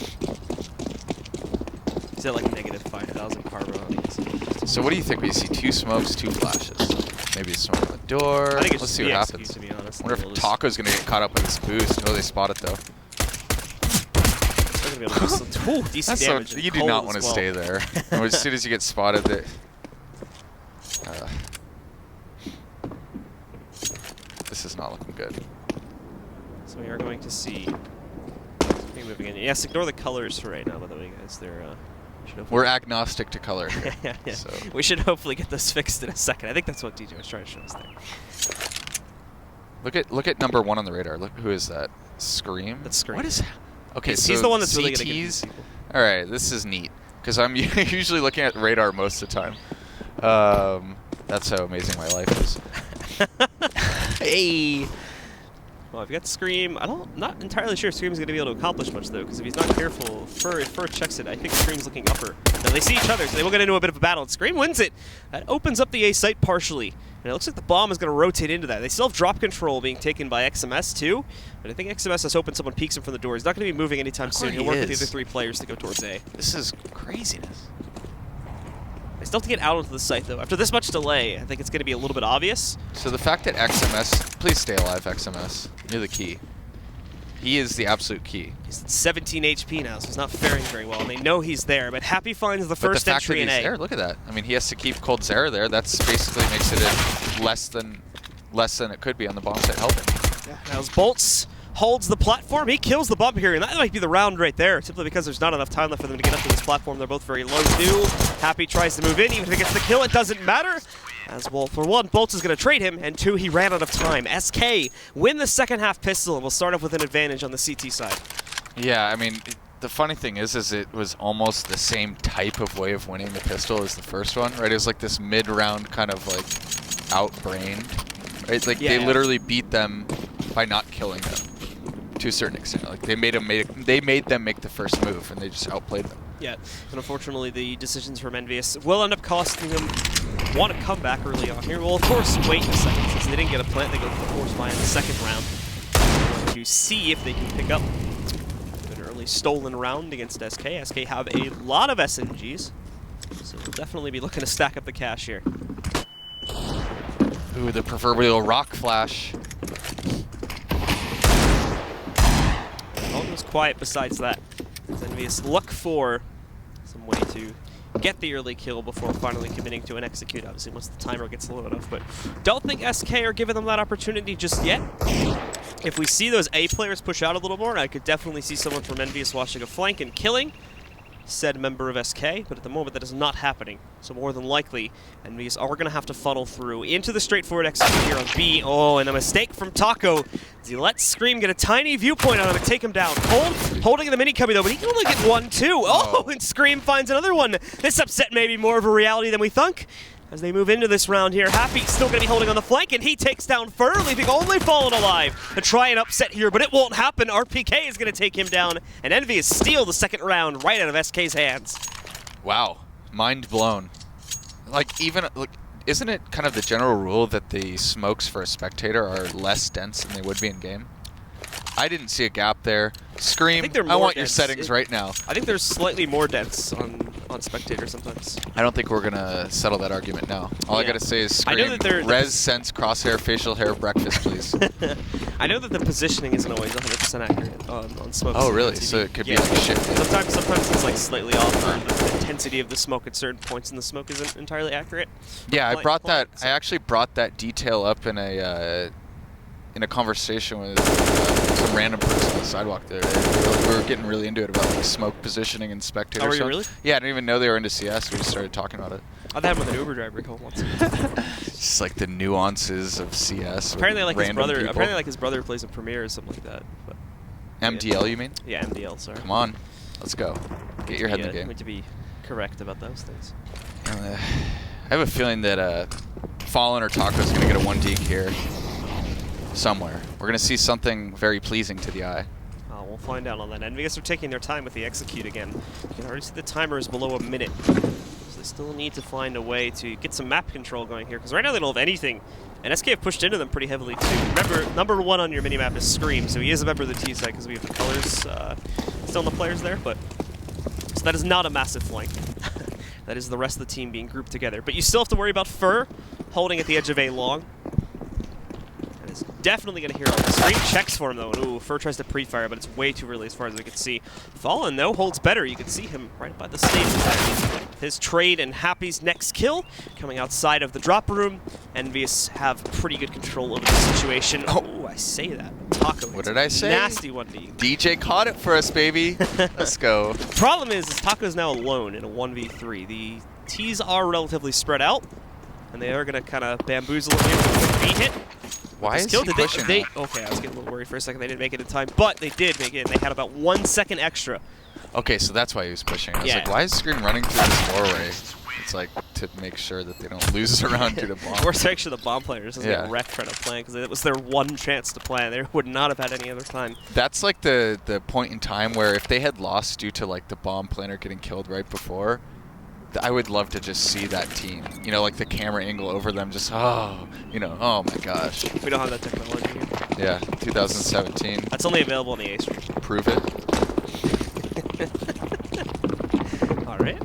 He said like negative 5,000 karma on these. So what do you think? We see 2 smokes, 2 flashes. Maybe a smoke on the door. I think it's Let's just see what BXQ, happens. to be honest. I wonder if Taco's gonna get caught up with this boost. Oh, they spot it though. They're gonna be able to do some decent damage. You do not want to stay there. As soon as you get spotted, this is not looking good. So we are going to see. Moving in. Yes, ignore the colors for right now, by the way, guys. We're agnostic to color here. Yeah. So. We should hopefully get this fixed in a second. I think that's what DJ was trying to show us there. Look at number 1 on the radar. Look, who is that? Scream? That's Scream. What is? Okay, so he's the one that's really gonna get CTs. All right, this is neat because I'm usually looking at radar most of the time. That's how amazing my life is. Hey. Well, I've got Scream. Not entirely sure Scream's going to be able to accomplish much, though, because if he's not careful, if Fur checks it, I think Scream's looking upper. Now, they see each other, so they will get into a bit of a battle. And Scream wins it. That opens up the A site partially. And it looks like the bomb is going to rotate into that. They still have drop control being taken by XMS, too. But I think XMS has hoping someone peeks him from the door. He's not going to be moving anytime soon. He'll work with the other 3 players to go towards A. This is craziness. They still have to get out onto the site, though. After this much delay, I think it's going to be a little bit obvious. So the fact that XMS... Please stay alive, XMS. You're the key. He is the absolute key. He's at 17 HP now, so he's not faring very well. And they know he's there, but Happy finds the first entry in A. There, look at that. I mean, he has to keep Cold Zera there. That's basically makes it less than it could be on the bomb site helping. Yeah, now as Bolts holds the platform, he kills the bomb here, and that might be the round right there, simply because there's not enough time left for them to get up to this platform. They're both very low too. Happy tries to move in, even if he gets the kill, it doesn't matter. As well, for 1, Bolts is going to trade him, and 2, he ran out of time. SK win the second half pistol, and will start off with an advantage on the CT side. Yeah, I mean, the funny thing is it was almost the same type of way of winning the pistol as the first one, right? It was like this mid-round kind of like outbrained, right? Like they literally beat them by not killing them to a certain extent. Like they made them make the first move, and they just outplayed them. Yeah, and unfortunately the decisions from EnVyUs will end up costing them want to come back early on here. Well, of course, wait a second. Since they didn't get a plant, they go for the force buy in the second round. To see if they can pick up an early stolen round against SK. SK have a lot of SMGs, so we'll definitely be looking to stack up the cash here. Ooh, the proverbial rock flash. All was quiet besides that. EnVyUs look for some way to get the early kill before finally committing to an execute, obviously, once the timer gets low enough. But don't think SK are giving them that opportunity just yet. If we see those A players push out a little more, I could definitely see someone from EnVyUs watching a flank and killing said member of SK, but at the moment that is not happening. So more than likely, EnVyUs are going to have to funnel through into the straightforward execute here on B. Oh, and a mistake from Taco as he lets Scream get a tiny viewpoint on him and take him down. Cold holding the mini cubby though, but he can only get 1, 2. Oh, and Scream finds another one. This upset may be more of a reality than we thunk. As they move into this round here, Happy's still going to be holding on the flank, and he takes down Fur, leaving only Fallen alive to try and upset here, but it won't happen. RPK is going to take him down, and EnVyUs steal the second round right out of SK's hands. Wow, mind blown. Like, even, like, isn't it kind of the general rule that the smokes for a spectator are less dense than they would be in game? I didn't see a gap there. Scream, I want your settings right now. I think there's slightly more dense on spectator sometimes. I don't think we're going to settle that argument now. All I got to say is Scream, I know that res, sense, crosshair, facial hair, breakfast, please. I know that the positioning isn't always 100% accurate on smoke. Oh, really? So it could be like shit. Sometimes it's like slightly off, or the intensity of the smoke at certain points in the smoke isn't entirely accurate. Yeah, I actually brought that detail up in a conversation with some random person on the sidewalk there. We were getting really into it about like smoke positioning and spectator stuff. Oh, were you really? Yeah, I didn't even know they were into CS. We just started talking about it. I had him with an Uber driver call once. Just like the nuances of CS. Apparently, like his brother. People. Apparently, like his brother plays in Premiere or something like that. But MDL, you mean? yeah, MDL. Sorry. Come on, let's go. Get your head in the game. Need to be correct about those things. I have a feeling that Fallen or Taco is going to get a 1 deke here somewhere. We're going to see something very pleasing to the eye. We'll find out on that. EnVyUs are taking their time with the execute again. You can already see the timer is below a minute. So they still need to find a way to get some map control going here, because right now they don't have anything. And SK have pushed into them pretty heavily too. Remember, number 1 on your minimap is Scream, so he is a member of the T side because we have the colors still on the players there. But so that is not a massive flank. That is the rest of the team being grouped together. But you still have to worry about Fur holding at the edge of A long. Definitely going to hear all this. Scream checks for him, though. Ooh, Fur tries to pre-fire, but it's way too early as far as we can see. Fallen, though, holds better. You can see him right by the stage. His trade and Happy's next kill coming outside of the drop room. EnVyUs have pretty good control over the situation. Oh, I say that. Taco. What did I say? Nasty 1v. DJ caught it for us, baby. Let's go. Problem is Taco's now alone in a 1v3. The T's are relatively spread out, and they are going to kind of bamboozle him with a quick B hit. Why is he pushing? Okay, I was getting a little worried for a second. They didn't make it in time, but they did make it, and they had about 1 second extra. Okay, so that's why he was pushing. I was like, why is Scream running through this doorway? It's like to make sure that they don't lose around due to bomb. Worst actually the bomb players doesn't get wrecked trying to plan, because it was their one chance to plan. They would not have had any other time. That's like the point in time where if they had lost due to like the bomb planner getting killed right before, I would love to just see that team. You know, like the camera angle over them, just oh my gosh. We don't have that technology here. Yeah, 2017. That's only available on the A stream. Prove it. All right.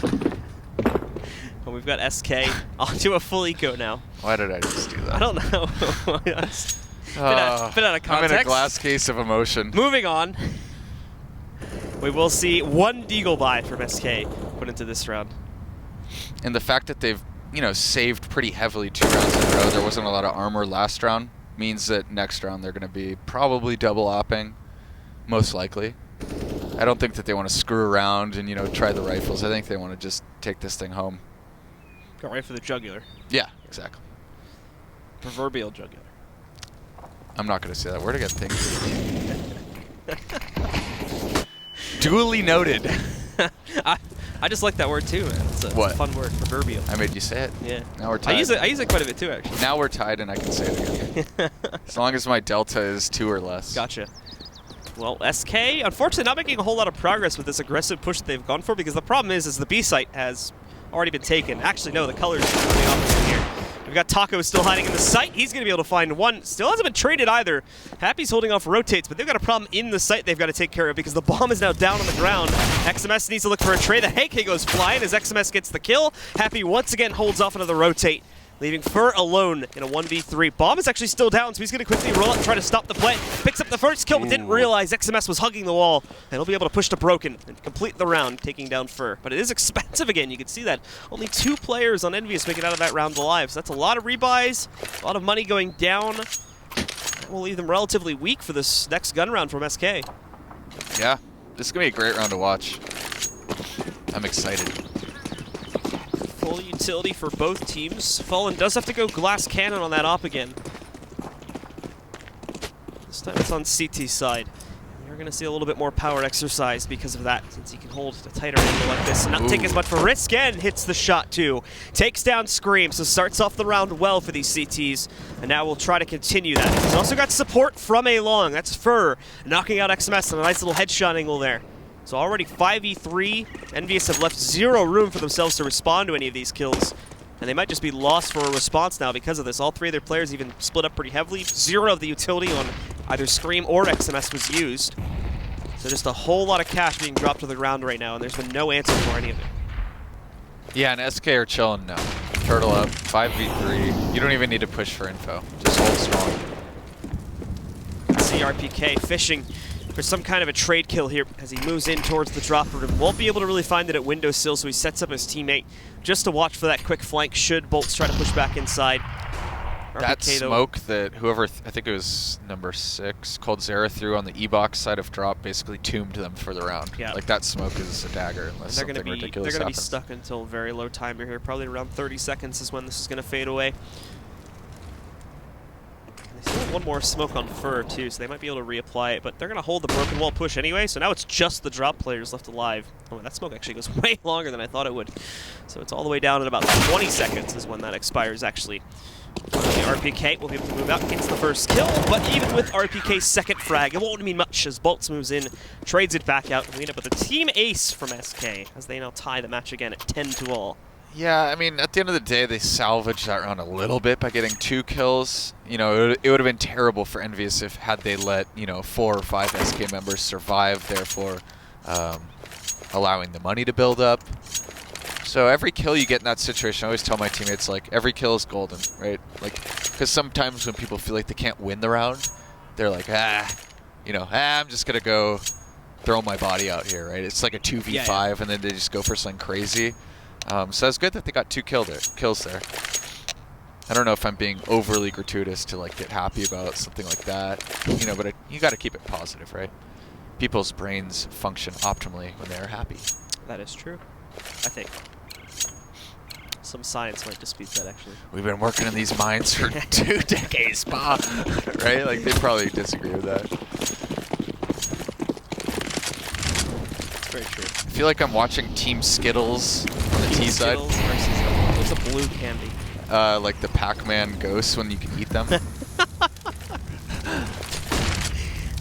Well, we've got SK onto a full eco now. Why did I just do that? I don't know. bit out of context. I'm in a glass case of emotion. Moving on. We will see 1 deagle buy from SK put into this round. And the fact that they've, saved pretty heavily 2 rounds in a row, there wasn't a lot of armor last round, means that next round they're going to be probably double opping, most likely. I don't think that they want to screw around and, try the rifles. I think they want to just take this thing home. Go right for the jugular. Yeah, exactly. Proverbial jugular. I'm not going to say that word again, thank you. Duly noted. I just like that word too, man. It's a fun word, proverbial. I made you say it. Yeah. Now we're tied. I use it quite a bit too, actually. Now we're tied and I can say it again. As long as my delta is 2 or less. Gotcha. Well, SK, unfortunately not making a whole lot of progress with this aggressive push that they've gone for, because the problem is the B site has already been taken. Actually, no, the colors are coming off here. We've got Taco still hiding in the site. He's going to be able to find one. Still hasn't been traded either. Happy's holding off rotates, but they've got a problem in the site they've got to take care of, because the bomb is now down on the ground. XMS needs to look for a trade. The AK goes flying as XMS gets the kill. Happy once again holds off another rotate, leaving Fur alone in a 1v3. Bomb is actually still down, so he's going to quickly roll up and try to stop the play. Picks up the first kill, but didn't realize XMS was hugging the wall, and he'll be able to push to Broken and complete the round, taking down Fur. But it is expensive again. You can see that. Only 2 players on EnVyUs make it out of that round alive, so that's a lot of rebuys, a lot of money going down. That will leave them relatively weak for this next gun round from SK. Yeah, this is going to be a great round to watch. I'm excited. Full utility for both teams. Fallen does have to go glass cannon on that op again. This time it's on CT side. You're going to see a little bit more power exercise because of that, since he can hold a tighter angle like this and not take as much risk, and hits the shot too. Takes down Scream, so starts off the round well for these CTs, and now we'll try to continue that. He's also got support from A long. That's Fur, knocking out XMS on a nice little headshot angle there. So already 5v3, EnVyUs have left 0 room for themselves to respond to any of these kills. And they might just be lost for a response now because of this. All 3 of their players even split up pretty heavily. 0 of the utility on either Scream or XMS was used. So just a whole lot of cash being dropped to the ground right now, and there's been no answer for any of it. Yeah, and SK are chilling now. Turtle up, 5v3. You don't even need to push for info. Just hold strong. CRPK fishing for some kind of a trade kill here as he moves in towards the drop room. Won't be able to really find it at windowsill, so he sets up his teammate just to watch for that quick flank should Bolts try to push back inside. That RPK, though, smoke that whoever, I think it was number 6, Coldzera threw on the E-box side of drop basically tombed them for the round. Yeah. Like that smoke is a dagger unless something ridiculous They're going to be happens. stuck until very low timer here. Probably around 30 seconds is when this is going to fade away. They still have one more smoke on Fur, too, so they might be able to reapply it. But they're going to hold the broken wall push anyway, so now it's just the drop players left alive. Oh, that smoke actually goes way longer than I thought it would. So it's all the way down in about 20 seconds is when that expires, actually. The RPK will be able to move out, gets the first kill, but even with RPK's second frag, it won't mean much as Bolts moves in, trades it back out, and we end up with a team ace from SK as they now tie the match again at 10-all. Yeah, I mean, at the end of the day, they salvaged that round a little bit by getting 2 kills. You know, it would have been terrible for EnVyUs if had they let, 4 or 5 SK members survive, therefore allowing the money to build up. So every kill you get in that situation, I always tell my teammates, like, every kill is golden, right? Like, because sometimes when people feel like they can't win the round, they're like, I'm just going to go throw my body out here, right? It's like a 2v5, and then they just go for something crazy. So it's good that they got 2 kills there. I don't know if I'm being overly gratuitous to, like, get happy about something like that, but you got to keep it positive, right? People's brains function optimally when they are happy. That is true, I think. Some science might dispute that, actually. We've been working in these mines for 2 decades, Pa. Right? Like, they probably disagree with that. It's very true. I feel like I'm watching Team Skittles on the T side. Skittles versus what's a blue candy? Like the Pac-Man ghosts when you can eat them.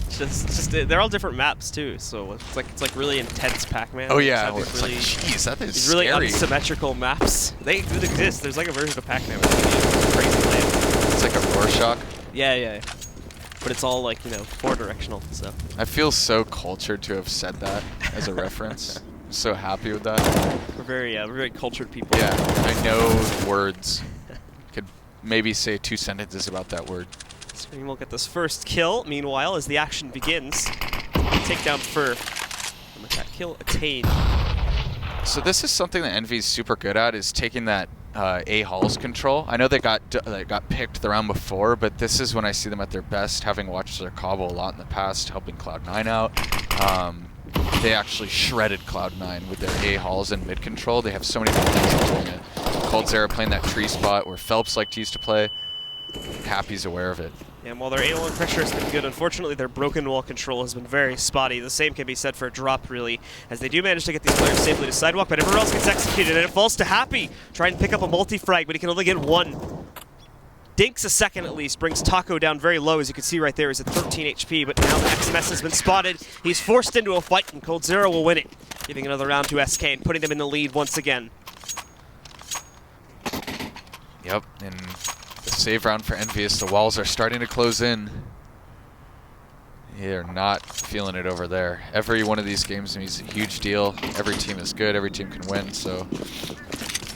Just they're all different maps too, so it's like really intense Pac-Man. Oh yeah, it's it's like, jeez, that is these really scary. unsymmetrical maps. They do exist. There's like a version of Pac-Man with crazy land. It's like a Rorschach. Yeah. But it's all like, 4-directional, so. I feel so cultured to have said that as a reference. I'm so happy with that. We're very cultured people. Yeah, I know words. Could maybe say 2 sentences about that word. Scream will get this first kill, meanwhile, as the action begins. Take down Fur. And with that kill attained. So this is something that EnVy's super good at, is taking that A Halls control. I know they got picked the round before, but this is when I see them at their best, having watched their Cbble a lot in the past, helping Cloud9 out. They actually shredded Cloud9 with their A Halls and mid control. They have so many different things doing it. Coldzera playing that tree spot where Phelps liked to use to play. Happy's aware of it. And while their A-Long pressure has been good, unfortunately their broken wall control has been very spotty. The same can be said for Drop, really, as they do manage to get these players safely to Sidewalk, but everyone else gets executed, and it falls to Happy. Trying to pick up a multi-frag, but he can only get 1. Dinks a second at least, brings Taco down very low, as you can see right there. He's at 13 HP, but now XMS has been spotted. He's forced into a fight, and Coldzera will win it, giving another round to SK and putting them in the lead once again. Yep, and the save round for EnVyUs. The walls are starting to close in. They're not feeling it over there. Every one of these games is a huge deal. Every team is good. Every team can win. So,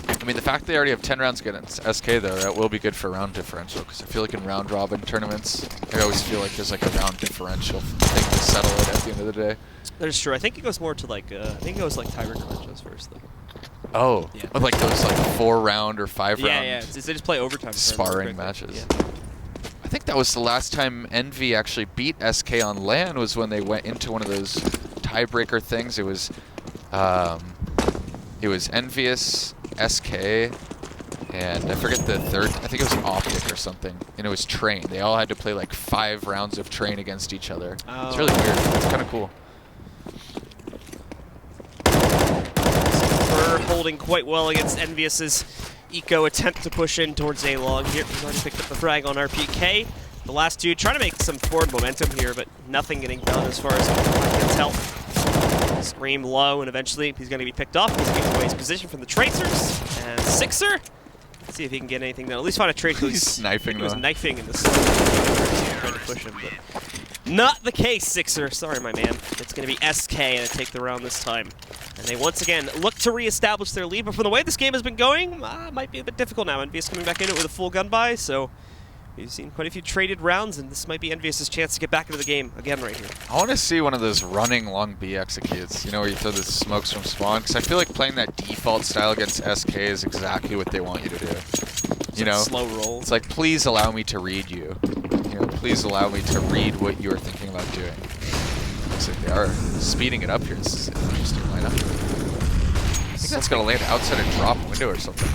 I mean, the fact they already have 10 rounds against SK, though, that will be good for round differential. Because I feel like in round robin tournaments, I always feel like there's like a round differential thing to settle it at the end of the day. That is true. I think it goes more to like, I think it goes like tiebreaker matches first, though. Oh, yeah. With like those like 4-round or 5-round Yeah. They just play overtime. sparring matches. Yeah. I think that was the last time Envy actually beat SK on LAN, was when they went into one of those tiebreaker things. It was EnVyUs, SK, and I forget the third. I think it was Optic or something, and it was Train. They all had to play like 5 rounds of Train against each other. Oh. It's really weird. It's kind of cool. We're holding quite well against EnVyUs's Eco attempt to push in towards A-Long here. He's already picked up the frag on RPK. The last dude trying to make some forward momentum here, but nothing getting done as far as I can tell. Scream low, and eventually he's going to be picked off. He's getting away his position from the Tracers. And Sixer, let's see if he can get anything done. At least find a Tracer. He's sniping. He was knifing in this. Trying to push him, but not the case, Sixer. Sorry, my man. It's going to be SK to take the round this time. And they once again look to reestablish their lead, but from the way this game has been going, might be a bit difficult now. EnVyUs coming back in it with a full gun buy, so we've seen quite a few traded rounds, and this might be EnVyUs' chance to get back into the game again right here. I want to see one of those running long B executes, where you throw the smokes from spawn, because I feel like playing that default style against SK is exactly what they want you to do. You know, slow roll. It's like, please allow me to read you. You know, please allow me to read what you are thinking about doing. Looks like they are speeding it up here. This is an interesting lineup. I think that's gonna land outside a drop window or something.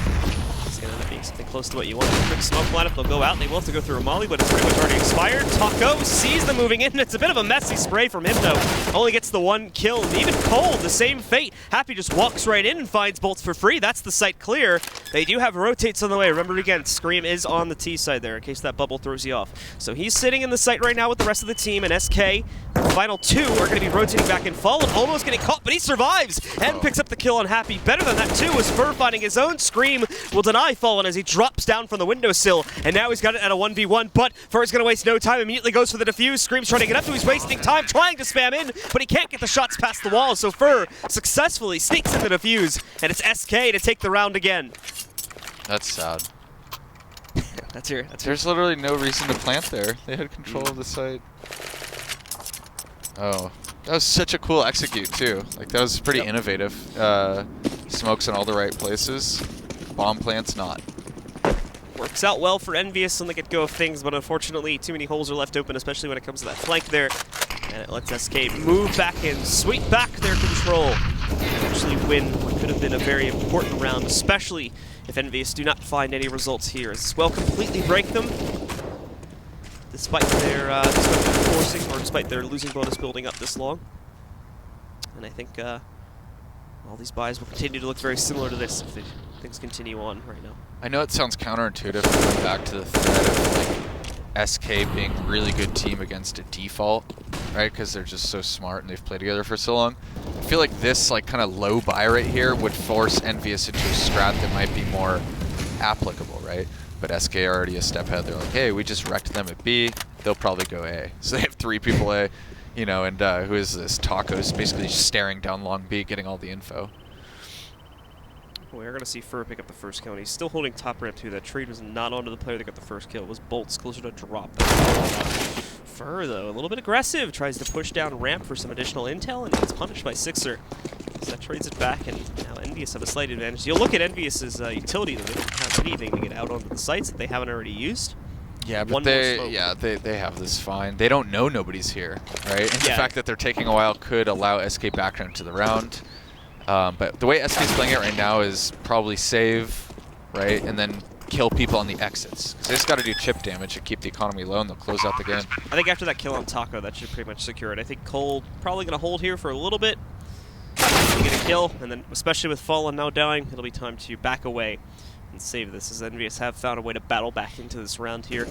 It's gonna end up being something close to what you want. A quick smoke lineup, they'll go out. They will have to go through a molly, but it's pretty much already expired. Taco sees them moving in. It's a bit of a messy spray from him, though. Only gets the one kill. And even Cole, the same fate. Happy just walks right in and finds bolts for free. That's the site clear. They do have rotates on the way. Remember, again, Scream is on the T side there in case that bubble throws you off. So he's sitting in the site right now with the rest of the team, and SK, the final two, are going to be rotating back in. Fallen almost getting caught, but he survives and picks up the kill on Happy. Better than that, too, is Fur finding his own. Scream will deny Fallen as he drops down from the windowsill, and now he's got it at a 1v1, but Fur's going to waste no time, immediately goes for the defuse. Scream's trying to get up to, he's wasting time, trying to spam in, but he can't get the shots past the wall, so Fur successfully sneaks in the defuse, and it's SK to take the round again. That's sad. There's There's literally no reason to plant there. They had control of the site. Oh, that was such a cool execute too. Like, that was pretty innovative. Smokes in all the right places. Bomb plants not. Works out well for EnVyUs on the get-go of things, but unfortunately too many holes are left open, especially when it comes to that flank there. And it lets SK move back and sweep back their control and actually win what could have been a very important round, especially if EnVyUs do not find any results here. As this will completely break them, despite their forcing, or despite their losing bonus building up this long. And I think all these buys will continue to look very similar to this if things continue on right now. I know it sounds counterintuitive to come back to the thread of like SK being a really good team against a default, right? Because they're just so smart and they've played together for so long. I feel like this like kind of low buy rate here would force EnVyUs into a strat that might be more applicable, right? But SK are already a step ahead. They're like, hey, we just wrecked them at B. They'll probably go A. So they have 3 people A, you know, and who is this? Taco's basically just staring down long B, getting all the info. We're going to see Fur pick up the first kill, and he's still holding top ramp too. That trade was not onto the player that got the first kill. It was Bolts closer to drop. Fur, though, a little bit aggressive. Tries to push down ramp for some additional intel, and gets punished by Sixer. So that trades it back, and now EnVyUs have a slight advantage. You'll look at EnVyUs' utility, though. They don't have anything to get out onto the sites that they haven't already used. Yeah, but they have this fine. They don't know nobody's here, right? And the fact that they're taking a while could allow SK back into the round. But the way SK's playing it right now is probably save, right, and then kill people on the exits. So they just got to do chip damage and keep the economy low, and they'll close out the game. I think after that kill on Taco, that should pretty much secure it. I think Cole probably going to hold here for a little bit, get a kill, and then especially with Fallen now dying, it'll be time to back away and save this, as EnVyUs have found a way to battle back into this round here,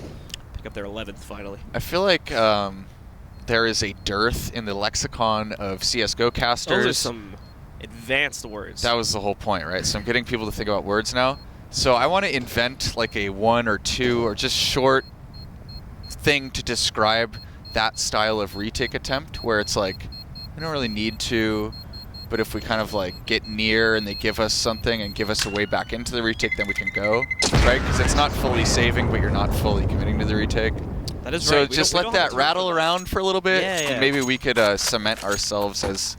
pick up their 11th finally. I feel like there is a dearth in the lexicon of CSGO casters. Those are some advanced words. That was the whole point, right? So I'm getting people to think about words now. So I want to invent like a 1 or 2 or just short thing to describe that style of retake attempt, where it's like, we don't really need to, but if we kind of like get near and they give us something and give us a way back into the retake, then we can go, right? Because it's not fully saving, but you're not fully committing to the retake. That is so right. just let that rattle around for a little bit, and maybe we could cement ourselves as,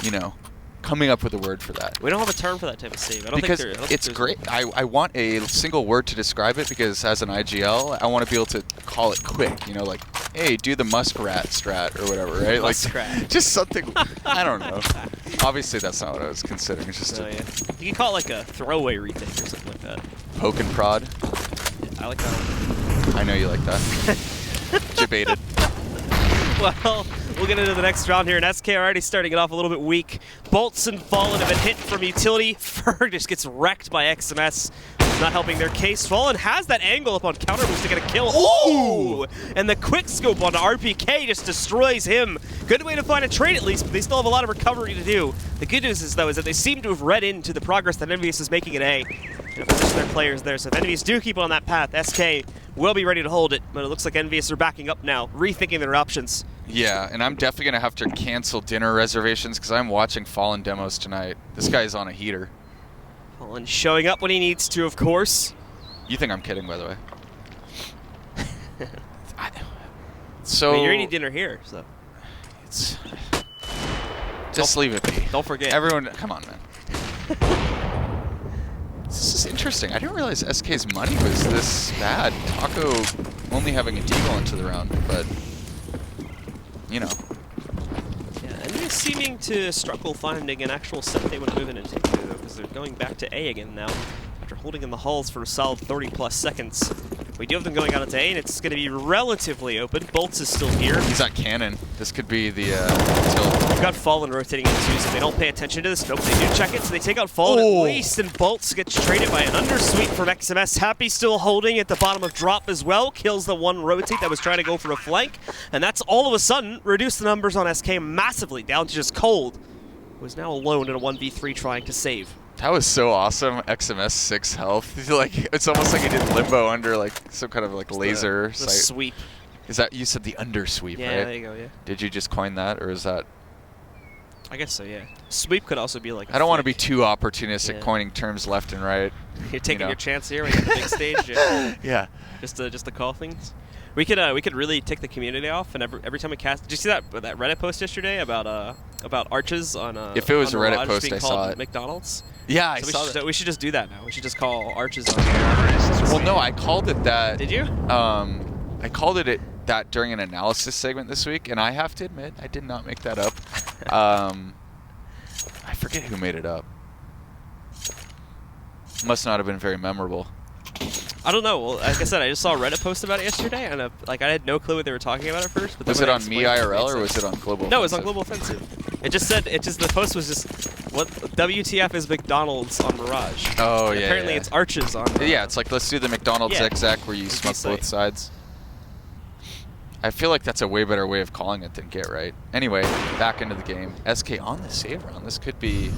you know, coming up with a word for that. We don't have a term for that type of save. I don't because think it's great. I want a single word to describe it, because as an IGL, I want to be able to call it quick. You know, like, hey, do the muskrat strat or whatever, right? Muskrat. Like, just something. I don't know. Obviously, that's not what I was considering. It's just you can call it like a throwaway retake or something like that. Poke and prod. Yeah, I like that one. I know you like that. Debated. Well, we'll get into the next round here, and SK already starting it off a little bit weak. Bolts and Fallen have been hit from utility. Fur just gets wrecked by XMS. Not helping their case. Fallen has that angle up on counter boost to get a kill. Ooh! And the quick scope on RPK just destroys him. Good way to find a trade at least, but they still have a lot of recovery to do. The good news is, though, is that they seem to have read into the progress that EnVyUs is making at A and position their players there. So if EnVyUs do keep on that path, SK will be ready to hold it, but it looks like EnVyUs are backing up now, rethinking their options. Yeah, and I'm definitely going to have to cancel dinner reservations because I'm watching Fallen demos tonight. This guy's on a heater. Fallen showing up when he needs to, of course. You think I'm kidding, by the way. I mean, you're eating dinner here, so. It's just leave it be. Don't forget. Everyone, come on, man. This is It's interesting. I didn't realize SK's money was this bad. Taco only having a deagle into the round, but you know. Yeah, and they're seeming to struggle finding an actual set they want to move in into, though, because they're going back to A again now after holding in the halls for a solid 30+ seconds. We do have them going out into A, and it's going to be relatively open. Bolts is still here. He's at cannon. This could be the tilt. We've got Fallen rotating into, so they don't pay attention to this. Nope, they do check it, so they take out Fallen at least, and Bolts gets traded by an undersweep from XMS. Happy still holding at the bottom of drop as well. Kills the one rotate that was trying to go for a flank, and that's all of a sudden reduced the numbers on SK massively, down to just Cold, who is now alone in a 1v3 trying to save. That was so awesome. XMS 6 health. Like it's almost like he did limbo under like some kind of like laser the sight. Sweep. Is that you said the undersweep, yeah, right? There you go. Yeah. Did you just coin that, or is that? I guess so. Yeah. Sweep could also be like. I don't want to be too opportunistic, Yeah. coining terms left and right. You're taking you know. your chance here when you're at the big stage. Yeah. Yeah. Just to call things. We could really tick the community off, and every time we cast. Did you see that Reddit post yesterday about arches on If it was on a Reddit Mirage post, being I called saw it. McDonald's? Yeah, I So saw that. we should just do that now. We should just call arches on. Well, no, I called it that. Did you? I called it that during an analysis segment this week, and I have to admit, I did not make that up. I forget who made it up. Must not have been very memorable. I don't know. Well, like I said, I just saw a Reddit post about it yesterday, and I had no clue what they were talking about at first. But Was then it when I on Me explained it, IRL made or was sense. it on Global? No, it was on Offensive? Global Offensive. The post was just what WTF is McDonald's on Mirage. Oh, And yeah. apparently yeah. it's arches on. Yeah, it's like let's do the McDonald's Yeah. exact where you smoke site. both sides. I feel like that's a way better way of calling it than get right. Anyway, back into the game. SK on the save round. This could be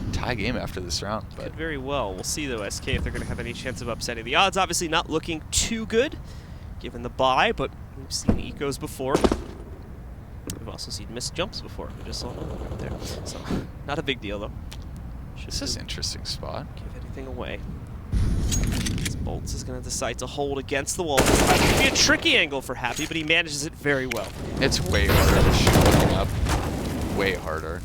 a tie game after this round. But Could very well. We'll see though, SK, if they're going to have any chance of upsetting. The odds obviously not looking too good, given the bye, but we've seen ecos before. We've also seen missed jumps before. We just saw one right there. So, not a big deal though. this is an interesting spot. Give anything away. Bolts is going to decide to hold against the wall. It could be a tricky angle for Happy, but he manages it very well. It's way harder to shoot looking up. Way harder.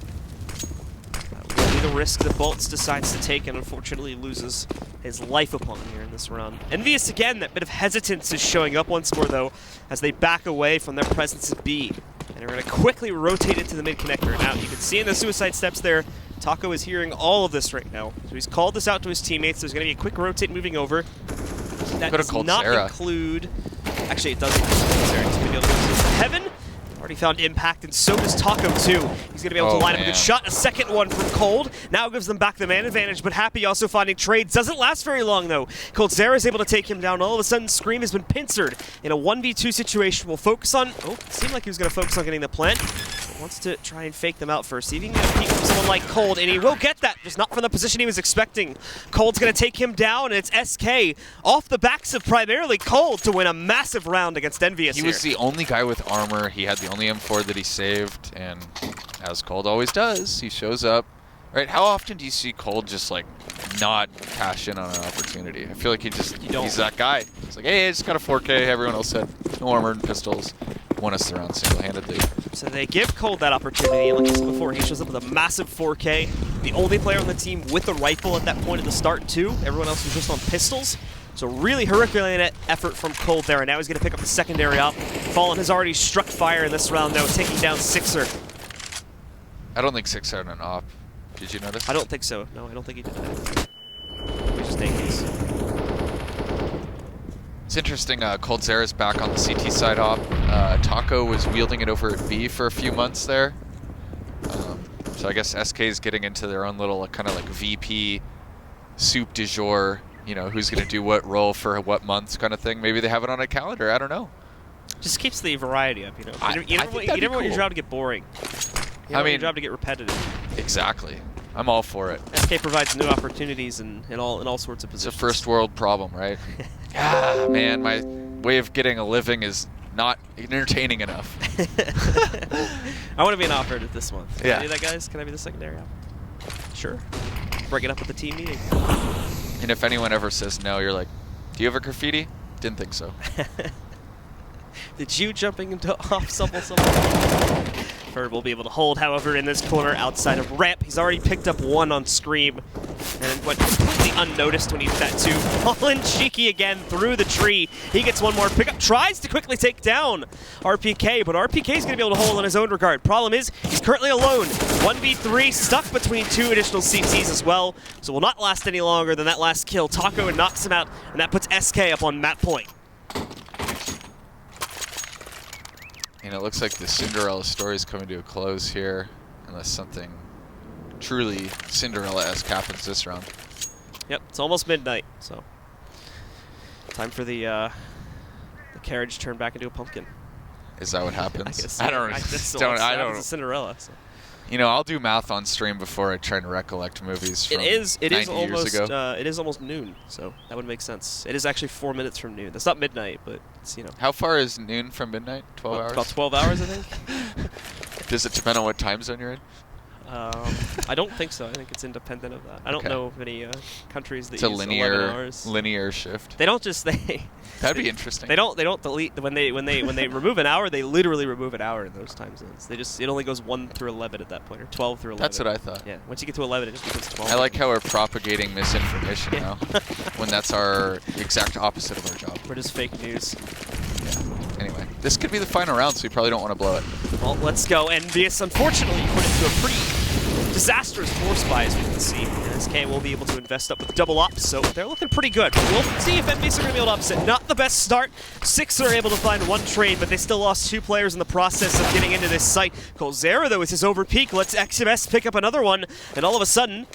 That will be the risk that Bolts decides to take, and unfortunately loses his life upon here in this round. EnVyUs again, that bit of hesitance is showing up once more though, as they back away from their presence at B. And they're going to quickly rotate into the mid connector. Now you can see in the suicide steps there, Taco is hearing all of this right now. So he's called this out to his teammates. There's going to be a quick rotate moving over. That Could've does called not Sarah. include... Actually, it does include Sarah. He's going to be able to go to Heaven. Already found impact, and so does Taco too. He's going to be able to line up a good shot. A second one from Cold. Now gives them back the man advantage, but Happy also finding trades. Doesn't last very long though. Cold Zara is able to take him down. All of a sudden, Scream has been pincered in a 1v2 situation. We'll focus on... Oh, it seemed like he was going to focus on getting the plant. Wants to try and fake them out first. See if he can get a peek from someone like Cold, and he will get that, just not from the position he was expecting. Cold's going to take him down, and it's SK off the backs of primarily Cold to win a massive round against EnVyUs. He was the only guy with armor. He had the only M4 that he saved, and as Cold always does, he shows up. Right? How often do you see Cold just like not cash in on an opportunity? I feel like he's that guy. It's like, hey, I just got a 4K. Everyone else had no armor and pistols. Won us the round single-handedly. So they give Cold that opportunity, and like I said before, he shows up with a massive 4K. The only player on the team with a rifle at that point at the start, too. Everyone else was just on pistols. So really Herculean effort from Cold there, and now he's going to pick up the secondary op. Fallen has already struck fire in this round, though, taking down Sixer. I don't think 6 had an op. Did you notice? I don't think so. No, I don't think he did that. We just take these. It's interesting, Cold Zara's back on the CT side op. Taco was wielding it over at B for a few months there. So I guess SK is getting into their own little kind of like VP soup du jour, you know, who's going to do what role for what months kind of thing. Maybe they have it on a calendar, I don't know. Just keeps the variety up, you know. You never want cool. your job to get boring. You don't want your job to get repetitive. Exactly. I'm all for it. SK provides new opportunities in all sorts of It's positions. a first world problem, right? Ah, man, my way of getting a living is not entertaining enough. I want to be an operator this month. Can Yeah. I do that, guys? Can I be the secondary op? Sure. Bring it up at the team meeting. And if anyone ever says no, you're like, do you have a graffiti? Didn't think so. Did you jumping into off someone? Bird will be able to hold, however, in this corner outside of ramp. He's already picked up one on Scream. And went completely unnoticed when he did that too. Fallen cheeky again through the tree. He gets one more pickup, tries to quickly take down RPK, but RPK is going to be able to hold on his own regard. Problem is, he's currently alone. 1v3, stuck between 2 additional CTs as well, so will not last any longer than that last kill. Taco knocks him out, and that puts SK up on map point. And it looks like the Cinderella story is coming to a close here, unless something truly Cinderella-esque happens this round. Yep, it's almost midnight, so time for the carriage to turn back into a pumpkin. Is that what happens? I guess. I don't. I don't. It's a Cinderella. So. You know, I'll do math on stream before I try to recollect movies from 90 years ago. It is almost noon, so that would make sense. It is actually 4 minutes from noon. That's not midnight, but it's, you know. How far is noon from midnight? 12 hours? About 12 hours, I think. Does it depend on what time zone you're in? I don't think so. I think it's independent of that. I don't know of any countries that use 11 hours. Linear shift. They don't just That'd be interesting. They don't delete when they remove an hour. They literally remove an hour in those time zones. It only goes 1 through 11 at that point, or 12 through 11. That's what I thought. Yeah. Once you get to 11, it just becomes 12. I like how we're propagating misinformation now, when that's our exact opposite of our job. We're just fake news. Yeah. Anyway, this could be the final round, so we probably don't want to blow it. Well, let's go. EnVyUs, unfortunately, put into a pretty disastrous force buy, as we can see. SK will be able to invest up with double ops, so they're looking pretty good. We'll see if EnVyUs are going to be able to upset. Not the best start. 6 are able to find 1 trade, but they still lost 2 players in the process of getting into this site. Colzera, though, is his over peak. Lets XMS pick up another one, and all of a sudden,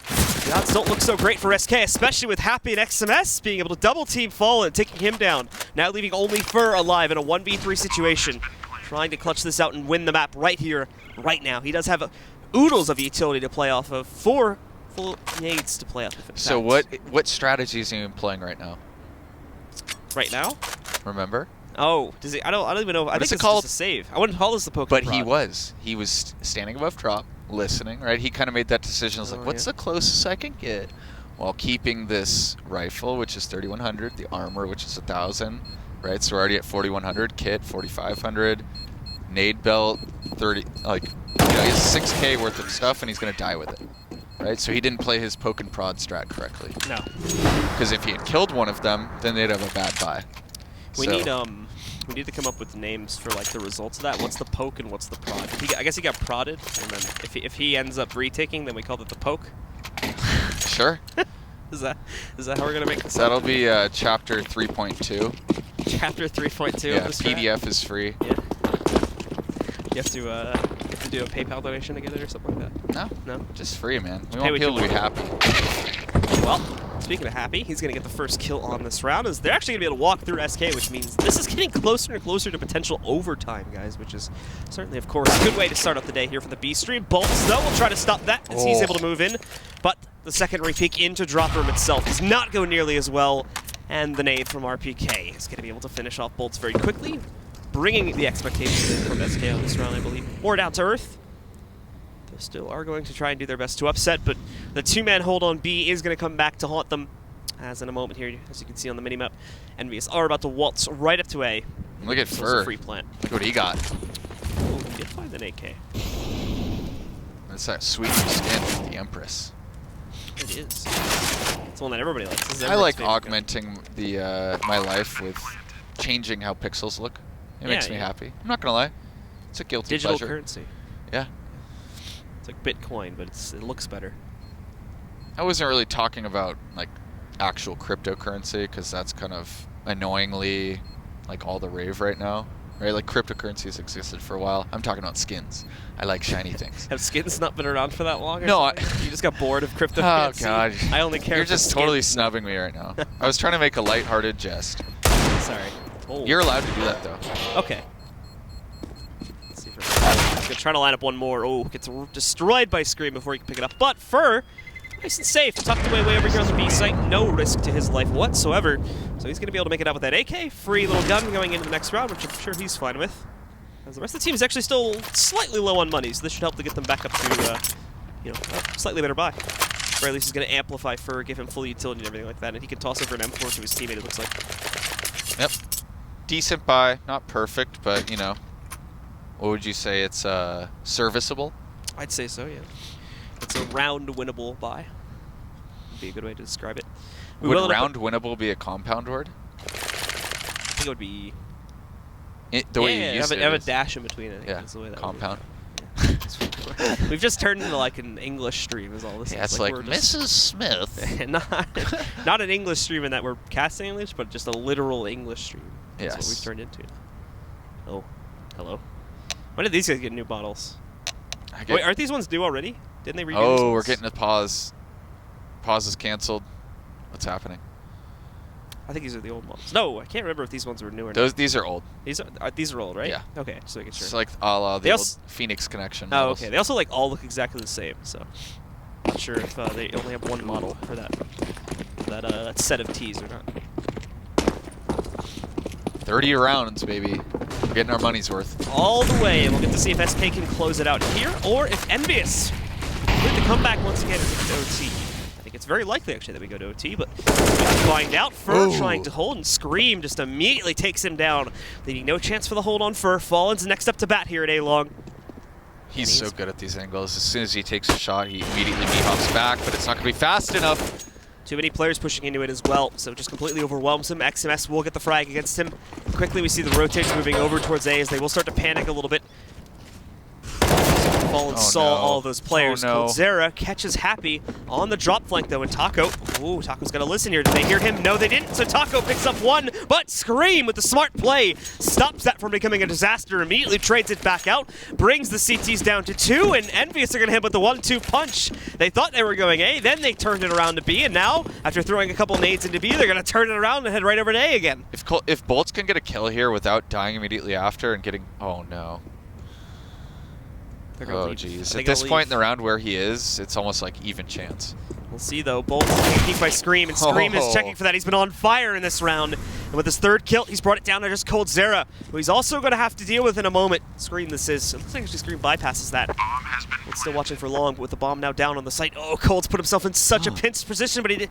the odds don't look so great for SK, especially with Happy and XMS being able to double team Fallen, taking him down. Now leaving only Fur alive in a 1v3 situation. Trying to clutch this out and win the map right here, right now. He does have oodles of utility to play off of, 4 full nades to play off of. So what strategies are you employing right now? Right now? Remember? Oh, does he? I don't even know. I think it's just a save. I wouldn't call this the Pokemon. But he was standing above drop, listening. Right? He kind of made that decision. I was like, what's the closest I can get, while keeping this rifle, which is 3,100, the armor, which is 1,000. Right? So we're already at 4,100. Kit 4,500. Nade belt 30. Like, you know, he has 6K worth of stuff, and he's gonna die with it. Right? So he didn't play his poke and prod strat correctly. No. Because if he had killed one of them, then they'd have a bad buy. We need to come up with names for like the results of that. What's the poke and what's the prod? I guess he got prodded, and then if he ends up retaking, then we call it the poke. Sure. Is that how we're gonna make this? That'll be chapter 3.2. Chapter 3.2. Yeah, PDF is free. Yeah. You have to do a PayPal donation to get it or something like that. No, just free, man. We want people to be happy. Well, speaking of happy, he's going to get the first kill on this round, as they're actually going to be able to walk through SK, which means this is getting closer and closer to potential overtime, guys, which is certainly, of course, a good way to start off the day here for the B stream. Bolts, though, will try to stop that as he's able to move in, but the secondary peek into drop room itself does not go nearly as well, and the nade from RPK is going to be able to finish off Bolts very quickly, bringing the expectations in from SK on this round, I believe. More down to earth. They still are going to try and do their best to upset, but the 2-man hold on B is going to come back to haunt them. As in a moment here, as you can see on the minimap, EnVyUs are about to waltz right up to A. Look at Fur. Free plant. Look what he got. Oh, he did find an AK. That's that sweet new skin from the Empress. It is. It's one that everybody likes. I like augmenting the my life with changing how pixels look. It makes me happy. I'm not gonna lie. It's a guilty digital pleasure. currency. Yeah. It's like Bitcoin, but it looks better. I wasn't really talking about like actual cryptocurrency, because that's kind of annoyingly like all the rave right now. Right? Like cryptocurrencies existed for a while. I'm talking about skins. I like shiny things. Have skins not been around for that long? No, you just got bored of cryptocurrency. Oh god. I only care. You're just totally snubbing me right now. I was trying to make a lighthearted jest. Sorry. Oh. You're allowed to do that though. Okay. Let's see if we're gonna try to line up one more. Oh, gets destroyed by Scream before he can pick it up. But Fur, nice and safe, tucked away way over here on the B site. No risk to his life whatsoever. So he's gonna be able to make it out with that AK. Free little gun going into the next round, which I'm sure he's fine with. As the rest of the team is actually still slightly low on money, so this should help to get them back up to, you know, a slightly better buy. Or at least he's gonna amplify Fur, give him full utility and everything like that, and he can toss over an M4 to his teammate, it looks like. Yep. Decent buy, not perfect, but you know, what would you say? It's serviceable. I'd say so, yeah. It's a round winnable buy. would be a good way to describe it. Would round winnable be a compound word? I think it would be... The way you use it. Have a dash in between, I think. Yeah, That's the way that compound. We've just turned into like an English stream is all this Yeah, is. it's like Mrs. Smith. not an English stream in that we're casting English, but just a literal English stream. That's Yes. what we've turned into. Oh, hello. When did these guys get new bottles? Wait, aren't these ones due already? Didn't they redo these ones? Oh, we're getting a pause. Pause is canceled. What's happening? I think these are the old ones. No, I can't remember if these ones were new or not. These are old. These are old, right? Yeah. Okay, just making sure. It's like a la the old Phoenix Connection Oh, models. okay. They also like all look exactly the same, so not sure if they only have one model for that set of tees or not. 30 rounds, baby. We're getting our money's worth. All the way, and we'll get to see if SK can close it out here, or if EnVyUs complete the comeback once again into OT. I think it's very likely, actually, that we go to OT, but we find out. Fur trying to hold, and Scream just immediately takes him down, leaving no chance for the hold on Fur. Fallen's next up to bat here at A-Long. He's so good at these angles. As soon as he takes a shot, he immediately hops back, but it's not going to be fast enough. Too many players pushing into it as well, so it just completely overwhelms him. XMS will get the frag against him. Quickly, we see the rotates moving over towards A as they will start to panic a little bit. Fallen saw all of those players. Coldzera catches Happy on the drop flank, though, and Taco. Ooh, Taco's got to listen here. Did they hear him? No, they didn't. So Taco picks up one, but Scream with the smart play stops that from becoming a disaster. Immediately trades it back out, brings the CTs down to 2, and EnVyUs are going to hit with the 1-2 punch. They thought they were going A, then they turned it around to B, and now, after throwing a couple nades into B, they're going to turn it around and head right over to A again. If Bolts can get a kill here without dying immediately after and getting... Oh, no. Oh, jeez. At this point in the round where he is, it's almost like even chance. We'll see, though. Bolts is being peeked by Scream, and Scream is checking for that. He's been on fire in this round. And with his third kill, he's brought it down to just Coldzera, who he's also going to have to deal with in a moment. Scream, this is. It looks like Scream bypasses that. It's still watching for long, but with the bomb now down on the site. Oh, Cold's put himself in such a pinched position, but the team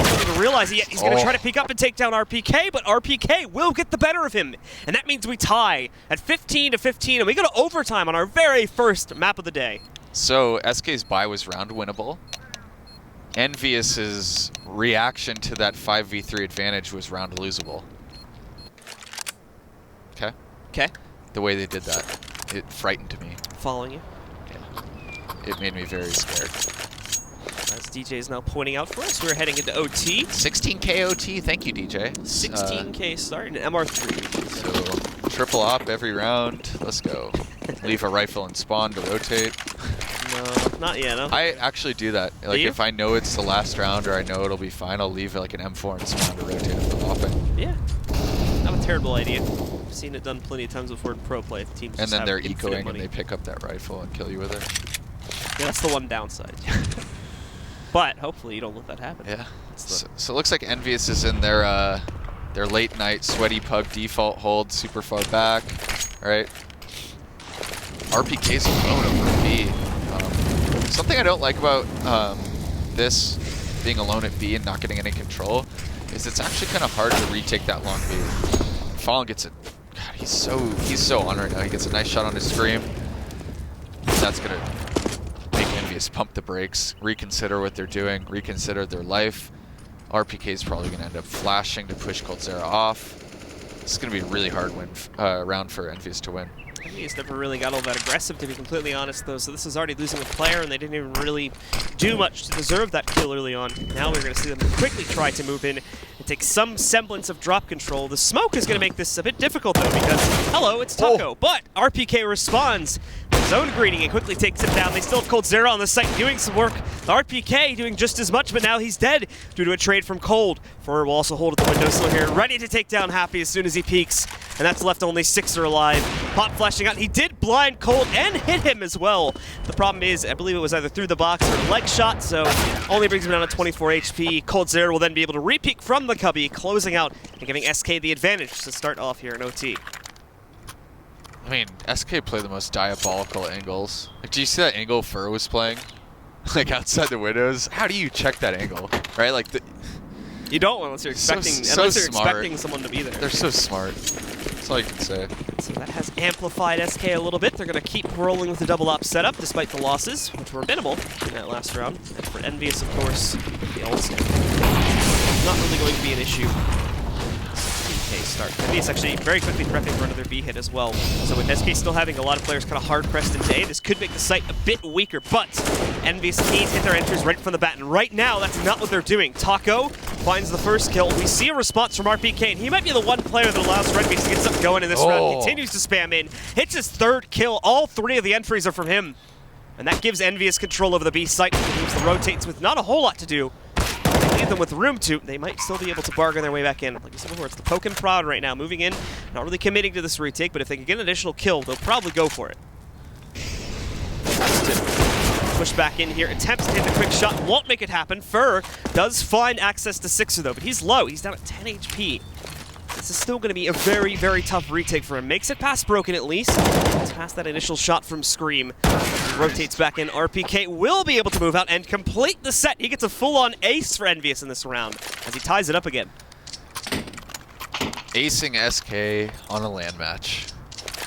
didn't even realize it yet. He's going to try to peek up and take down RPK, but RPK will get the better of him. And that means we tie at 15-15, and we go to overtime on our very first map of the day. So SK's buy was round winnable. EnVyUs' reaction to that 5v3 advantage was round losable. Okay? Okay. The way they did that, it frightened me. Following you. Yeah. It made me very scared. As DJ is now pointing out for us, we're heading into OT. 16K OT, thank you, DJ. 16K start in MR3. So, triple op every round. Let's go. Leave a rifle and spawn to rotate. No, not yet. No. I actually do that. Like if I know it's the last round or I know it'll be fine, I'll leave like an M4 and spawn to rotate if I'm opping. Yeah, not a terrible idea. I've seen it done plenty of times before in pro play. The teams and then they're ecoing money. and they pick up that rifle and kill you with it. Yeah, that's the one downside. But hopefully you don't let that happen. Yeah. So it looks like EnVyUs is in their late night sweaty pug default hold, super far back. All right. RPK's alone over B. Something I don't like about this being alone at B and not getting any control is it's actually kind of hard to retake that long B. Fallen gets it. God, he's so on right now. He gets a nice shot on his Scream. That's gonna make EnVyUs pump the brakes, reconsider what they're doing, reconsider their life. RPK is probably gonna end up flashing to push Coldzera off. This is gonna be a really hard round for EnVyUs to win. EnVyUs never really got all that aggressive, to be completely honest, though, so this is already losing a player, and they didn't even really do much to deserve that kill early on. Now we're going to see them quickly try to move in and take some semblance of drop control. The smoke is going to make this a bit difficult, though, because, hello, it's Taco, but RPK responds. Zone greeting and quickly takes him down. They still have Coldzera on the site doing some work. The RPK doing just as much, but now he's dead due to a trade from Cold. Fur will also hold at the windowsill here, ready to take down Happy as soon as he peeks. And that's left only 6 are alive. Pop flashing out. He did blind Cold and hit him as well. The problem is, I believe it was either through the box or a leg shot, so only brings him down to 24 HP. Coldzera will then be able to re-peek from the cubby, closing out and giving SK the advantage to start off here in OT. I mean, SK play the most diabolical angles. Like, do you see that angle Fur was playing? Like, outside the windows? How do you check that angle? Right? Like, you don't unless you're expecting, expecting someone to be there. They're so smart. That's all you can say. So that has amplified SK a little bit. They're going to keep rolling with the double op setup despite the losses, which were minimal in that last round. And for EnVyUs, of course, the ult not really going to be an issue. BK start. EnVyUs actually very quickly prepping for another B hit as well. So with SK still having a lot of players kind of hard pressed into A, this could make the site a bit weaker, but EnVyUs needs to hit their entries right from the bat, and right now that's not what they're doing. Taco finds the first kill. We see a response from RPK, and he might be the one player that allows EnVyUs to get something going in this round. Continues to spam in, hits his third kill. All 3 of the entries are from him. And that gives EnVyUs control over the B site. It leaves the rotates with not a whole lot to do. They leave them with room to. They might still be able to bargain their way back in. Like I said before, it's the poke and prod right now. Moving in, not really committing to this retake, but if they can get an additional kill, they'll probably go for it. Push back in here, attempts to hit the quick shot, won't make it happen. Fur does find access to Sixer though, but he's low, he's down at 10 HP. This is still going to be a very, very tough retake for him. Makes it past Broken at least. It's past that initial shot from Scream. He rotates back in. RPK will be able to move out and complete the set. He gets a full-on ace for EnVyUs in this round as he ties it up again. Acing SK on a LAN match.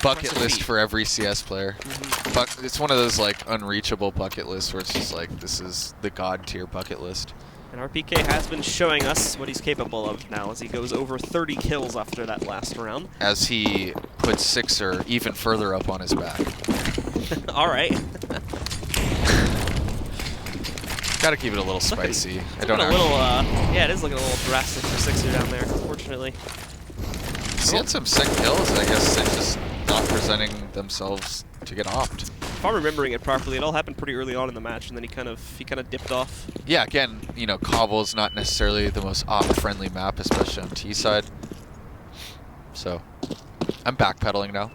Bucket list for every CS player. It's one of those like unreachable bucket lists where it's just like, this is the god tier bucket list. And RPK has been showing us what he's capable of now as he goes over 30 kills after that last round. As he puts Sixer even further up on his back. All right. Gotta keep it a little spicy. I don't know. Yeah, it is looking a little drastic for Sixer down there, unfortunately. He's had some sick kills, I guess they're just not presenting themselves to get opt. If I'm remembering it properly, it all happened pretty early on in the match, and then he kind of dipped off. Yeah, again, you know, Cobble's not necessarily the most op-friendly map, especially on T side. So, I'm backpedaling now.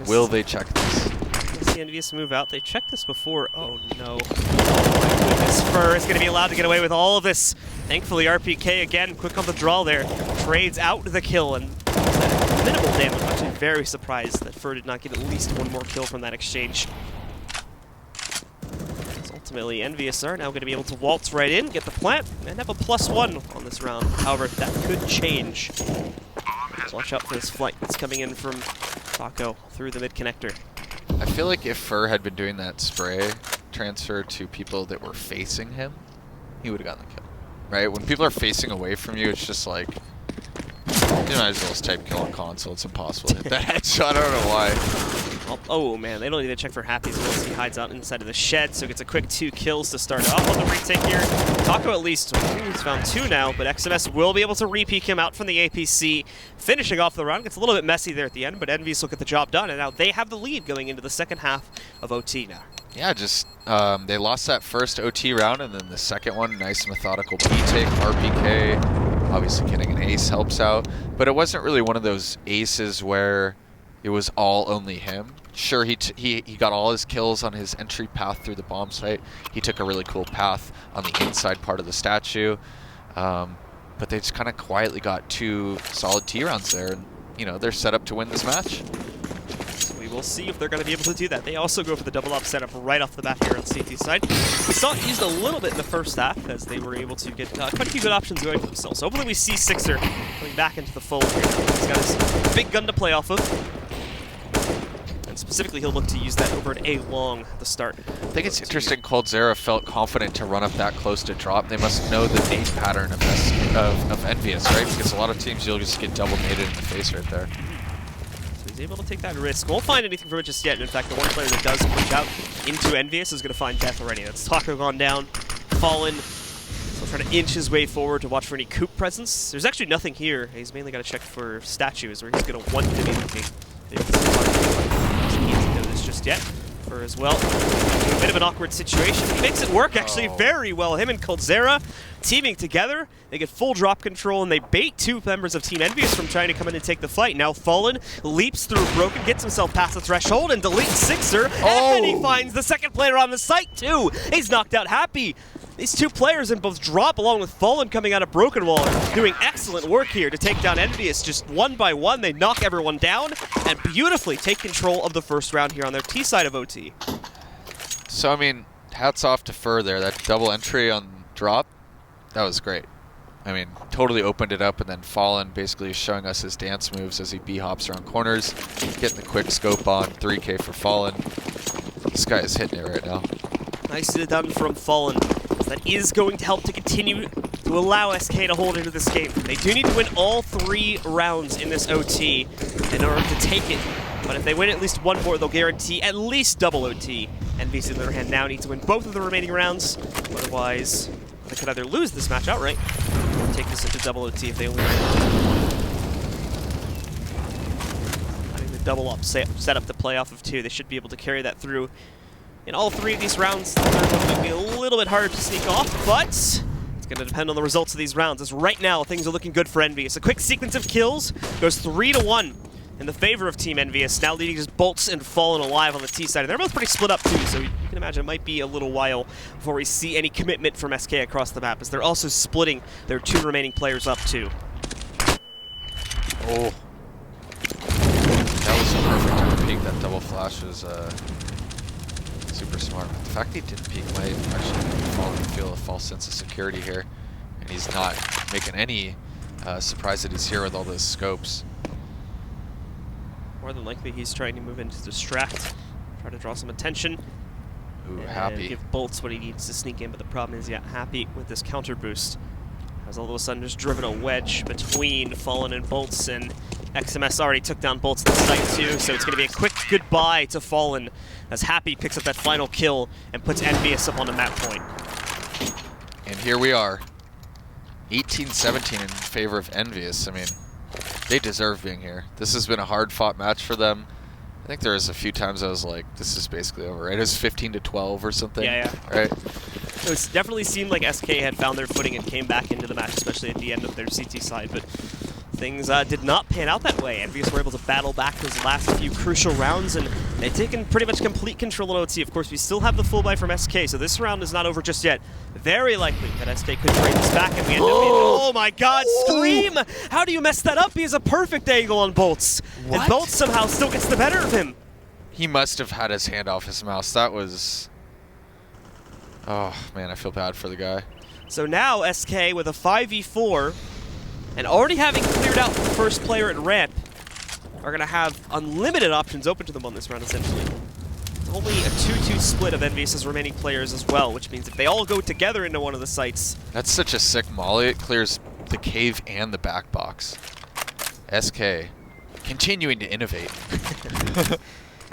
Will they check this? See EnVyUs move out. They checked this before. Oh no. Oh my goodness. Fur is going to be allowed to get away with all of this. Thankfully, RPK again, quick on the draw there. Trades out the kill and minimal damage. I'm actually very surprised that Fur did not get at least one more kill from that exchange. So ultimately, EnVyUs are now going to be able to waltz right in, get the plant, and have a +1 on this round. However, that could change. Watch out for this flight that's coming in from Taco through the mid-connector. I feel like if Fur had been doing that spray transfer to people that were facing him, he would have gotten the kill. Right? When people are facing away from you, it's just like, you might as well just type kill on console. It's impossible to hit that headshot. I don't know why. Oh man, they don't need to check for Happy as well as he hides out inside of the shed, so gets a quick 2 kills to start off on the retake here. Taco at least, he's found 2 now, but XMS will be able to re-peek him out from the APC, finishing off the round. Gets a little bit messy there at the end, but EnVyUs will get the job done, and now they have the lead going into the second half of OT now. Yeah, just they lost that first OT round, and then the second one, nice methodical retake. RPK, obviously getting an ace helps out, but it wasn't really one of those aces where it was all only him. Sure, he got all his kills on his entry path through the bomb site. He took a really cool path on the inside part of the statue, but they just kind of quietly got 2 solid T rounds there, and you know they're set up to win this match. We'll see if they're going to be able to do that. They also go for the double up setup right off the bat here on CT side. We saw it used a little bit in the first half as they were able to get quite a few good options going for themselves. So hopefully we see Sixer coming back into the fold here. He's got his big gun to play off of. And specifically, he'll look to use that over an A long at the start. I think it's interesting coldzera felt confident to run up that close to drop. They must know the nade pattern of EnVyUs, right? Because a lot of teams you'll just get double naded in the face right there. He's able to take that risk. Won't find anything from it just yet. In fact, the one player that does push out into EnVyUs is going to find death already. That's Taco gone down, Fallen. Still trying to inch his way forward to watch for any coop presence. There's actually nothing here. He's mainly got to check for statues where he's going to want to be looking. He doesn't know this just yet. For as well. A bit of an awkward situation. He makes it work actually very well. Him and coldzera teaming together. They get full drop control and they bait 2 members of Team EnVyUs from trying to come in and take the fight. Now Fallen leaps through Broken, gets himself past the threshold and deletes Sixer. And he finds the second player on the site too. He's knocked out Happy. These 2 players in both drop along with Fallen coming out of Broken Wall are doing excellent work here to take down EnVyUs. Just one by one, they knock everyone down and beautifully take control of the first round here on their T side of OT. So, I mean, hats off to Fur there. That double entry on drop, That was great. I mean, totally opened it up, and then Fallen basically showing us his dance moves as he b-hops around corners, getting the quick scope on, 3K for Fallen. This guy is hitting it right now. Nicely done from Fallen. That is going to help to continue to allow SK to hold into this game. They do need to win all 3 rounds in this OT in order to take it. But if they win at least one more, they'll guarantee at least double OT. EnVyUs, on the other hand, now need to win both of the remaining rounds. Otherwise, they could either lose this match outright or take this into double OT if they only win. Having the double up set up to play off of 2, they should be able to carry that through. In all 3 of these rounds, the third one will be a little bit harder to sneak off, but it's going to depend on the results of these rounds, as right now things are looking good for EnVyUs. A quick sequence of kills goes 3-1 in the favor of Team EnVyUs, now leading just Bolts and Fallen alive on the T side. And they're both pretty split up too, so you can imagine it might be a little while before we see any commitment from SK across the map, as they're also splitting their 2 remaining players up too. Oh. That was a perfect time to peek. That double flash was super smart. The fact that he didn't peek might actually feel a false sense of security here. And he's not making any surprise that he's here with all those scopes. More than likely, he's trying to move in to distract, try to draw some attention. Ooh, and Happy. Give Bolts what he needs to sneak in, but the problem is, yeah, Happy with this counter boost has all of a sudden just driven a wedge between Fallen and Bolts, and XMS already took down Bolts at the site too, so it's going to be a quick goodbye to Fallen as Happy picks up that final kill and puts EnVyUs up on the map point. And here we are, 18-17 in favor of EnVyUs. I mean, they deserve being here. This has been a hard-fought match for them. I think there was a few times I was like, this is basically over, right? It was 15-12 or something. Yeah. Right? It definitely seemed like SK had found their footing and came back into the match, especially at the end of their CT side, but things did not pan out that way. EnVyUs were able to battle back those last few crucial rounds, and they've taken pretty much complete control of OT. Of course, we still have the full buy from SK, so this round is not over just yet. Very likely that SK could trade this back, and we end up being, oh my god, Scream! How do you mess that up? He has a perfect angle on Bolts. What? And Bolts somehow still gets the better of him. He must have had his hand off his mouse. That was... Oh, man, I feel bad for the guy. So now SK with a 5v4, and already having cleared out the first player at ramp, are going to have unlimited options open to them on this round, essentially. Only a 2-2 split of EnVyUs' remaining players as well, which means if they all go together into one of the sites... That's such a sick molly. It clears the cave and the back box. SK, continuing to innovate.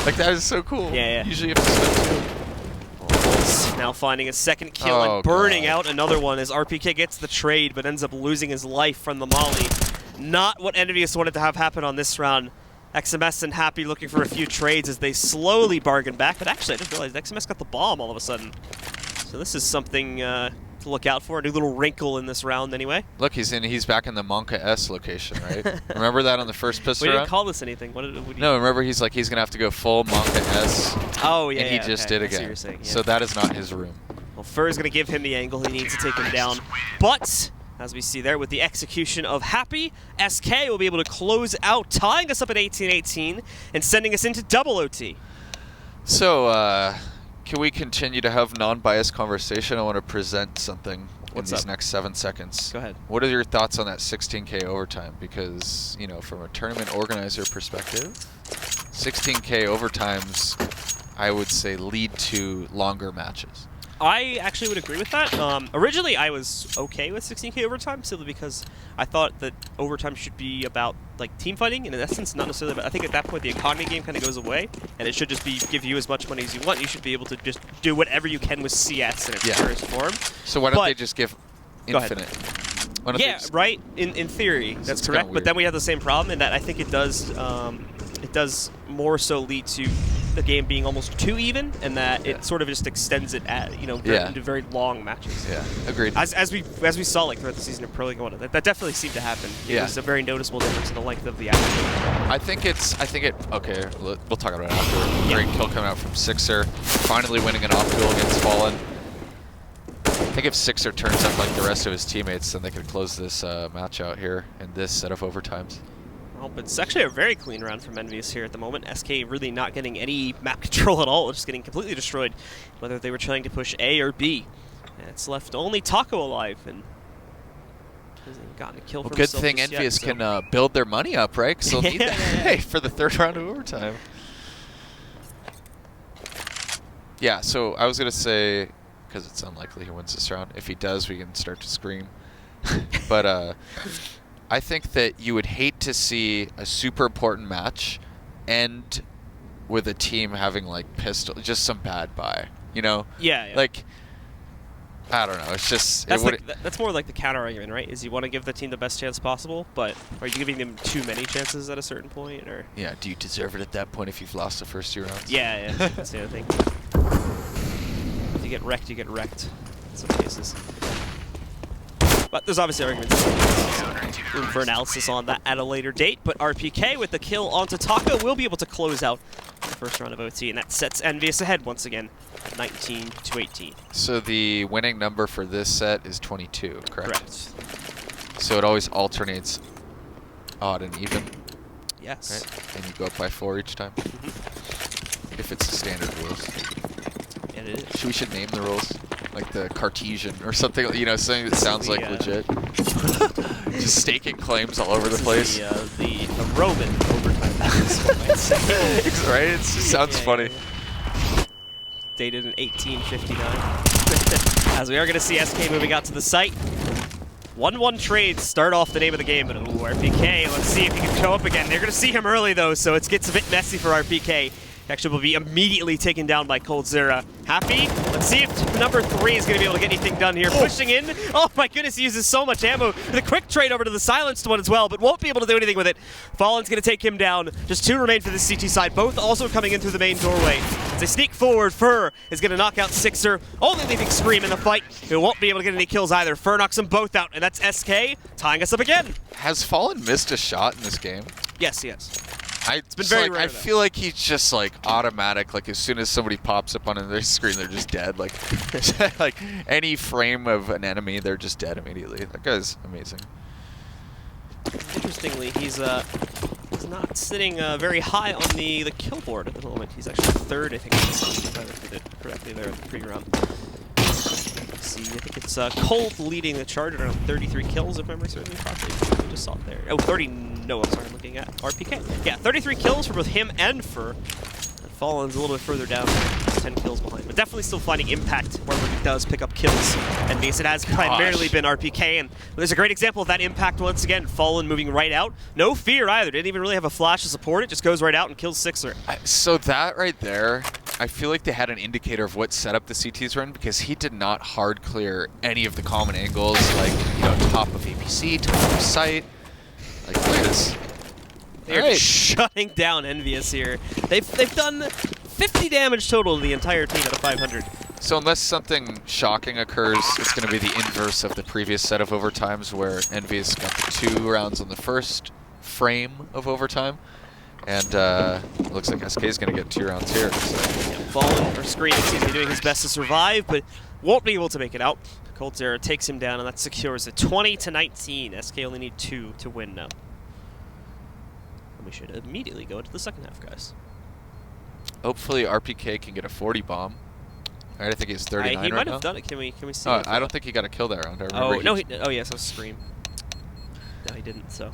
Like, that is so cool. Yeah. Usually you have to step 2. Bolts now finding a second kill and burning out another one as RPK gets the trade but ends up losing his life from the molly. Not what EnVyUs wanted to have happen on this round. XMS and Happy looking for a few trades as they slowly bargain back, but actually I just realized XMS got the bomb all of a sudden. So this is something to look out for, a new little wrinkle in this round anyway. Look, he's back in the Monka S location, right? Remember that on the first pistol We round? didn't call this anything. What did No, remember he's like, he's going to have to go full Monka S. Oh, yeah, and he just did again. You're saying, yeah. So that is not his room. Well, Fur is going to give him the angle. He needs to take him down. But, as we see there, with the execution of Happy, SK will be able to close out, tying us up at 18-18 and sending us into double OT. So, can we continue to have non-biased conversation? I want to present something in these next 7 seconds. Go ahead. What are your thoughts on that 16K overtime? Because, you know, from a tournament organizer perspective, 16K overtimes, I would say, lead to longer matches. I actually would agree with that. Originally, I was okay with 16K overtime simply because I thought that overtime should be about like team fighting, and in essence, not necessarily. But I think at that point, the economy game kind of goes away, and it should just be give you as much money as you want. You should be able to just do whatever you can with CS in its purest form. So why don't they just give infinite? Yeah, right. In theory, that's correct. But then we have the same problem in that I think it does more so lead to the game being almost too even, and that it sort of just extends it at into very long matches. Yeah, agreed. As we saw like throughout the season of Pro League 1, that definitely seemed to happen. It was a very noticeable difference in the length of the action. I think it. Okay, we'll talk about it after. Great kill coming out from Sixer, finally winning an off duel against Fallen. I think if Sixer turns up like the rest of his teammates, then they could close this match out here in this set of overtimes. Well, but it's actually a very clean round from EnVyUs here at the moment. SK really not getting any map control at all, just getting completely destroyed, whether they were trying to push A or B. And it's left only Taco alive, and Hasn't gotten a kill for Good himself thing just EnVyUs yet, can build their money up, right? Because they'll need that hey, for the 3rd round of overtime. Yeah, so I was going to say, because it's unlikely he wins this round. If he does, we can start to scream. But I think that you would hate to see a super important match end with a team having, like, pistol, just some bad buy, you know? Yeah, yeah. Like, I don't know. It's just that's more like the counter argument, right? Is you want to give the team the best chance possible, but are you giving them too many chances at a certain point, or? Yeah. Do you deserve it at that point if you've lost the first 2 rounds? Yeah, yeah. That's the other thing. If you get wrecked, you get wrecked. In some cases. But there's obviously arguments. Room for analysis on that at a later date. But RPK with the kill onto Taco will be able to close out the first round of OT, and that sets EnVyUs ahead once again, 19-18. So the winning number for this set is 22, correct? Correct. So it always alternates odd and even. Yes. Right? And you go up by 4 each time. If it's the standard rules. And it is. We should name the rules, like the Cartesian or something. You know, something that sounds like legit. Just staking claims all over the place. The Roman overtime pass, right? It just sounds funny. Dated in 1859. As we are going to see SK moving out to the site. 1-1 trades start off the name of the game, but ooh, RPK, let's see if he can show up again. They're going to see him early, though, so it gets a bit messy for RPK. Actually will be immediately taken down by coldzera. Happy? Let's see if number 3 is going to be able to get anything done here. Pushing in. Oh my goodness, he uses so much ammo. The quick trade over to the silenced one as well, but won't be able to do anything with it. Fallen's going to take him down. Just 2 remain for the CT side, both also coming in through the main doorway. As they sneak forward, Fur is going to knock out Sixer, only leaving Scream in the fight, who won't be able to get any kills either. Fur knocks them both out, and that's SK tying us up again. Has Fallen missed a shot in this game? Yes, yes. It's been very rare, I feel like he's just like automatic. Like as soon as somebody pops up on their screen, they're just dead. Like, like any frame of an enemy, they're just dead immediately. That guy's amazing. Interestingly, he's not sitting very high on the kill board at the moment. He's actually 3rd, I think, if I looked at it correctly there in the pre-round. Let's see, I think it's Cold leading the charge at around 33 kills, if memory serves me properly. I just saw it there. Oh, 30. No, I'm sorry, I'm looking at RPK. Yeah, 33 kills for both him and Fur. Fallen's a little bit further down, 10 kills behind, but definitely still finding impact wherever he does pick up kills. And it has primarily been RPK, and there's a great example of that impact once again. Fallen moving right out. No fear either. Didn't even really have a flash to support it. Just goes right out and kills Sixer. So that right there, I feel like they had an indicator of what setup the CTs were in, because he did not hard clear any of the common angles, like, you know, top of APC, top of site. Like, look at this. They're shutting down EnVyUs here. They've done 50 damage total to the entire team out of 500. So unless something shocking occurs, it's going to be the inverse of the previous set of overtimes, where EnVyUs got the 2 rounds on the first frame of overtime, and it looks like SK is going to get 2 rounds here. So. Yeah, Fallen or Scream seems to be doing his best to survive, but won't be able to make it out. coldzera takes him down, and that secures it 20-19. SK only need 2 to win now. And we should immediately go into the second half, guys. Hopefully RPK can get a 40 bomb. All right, I think he's 39 right now. He might have done it. Can we see? Oh, I don't think he got a kill that round. Oh no! Oh yes, that was Scream. No, he didn't. So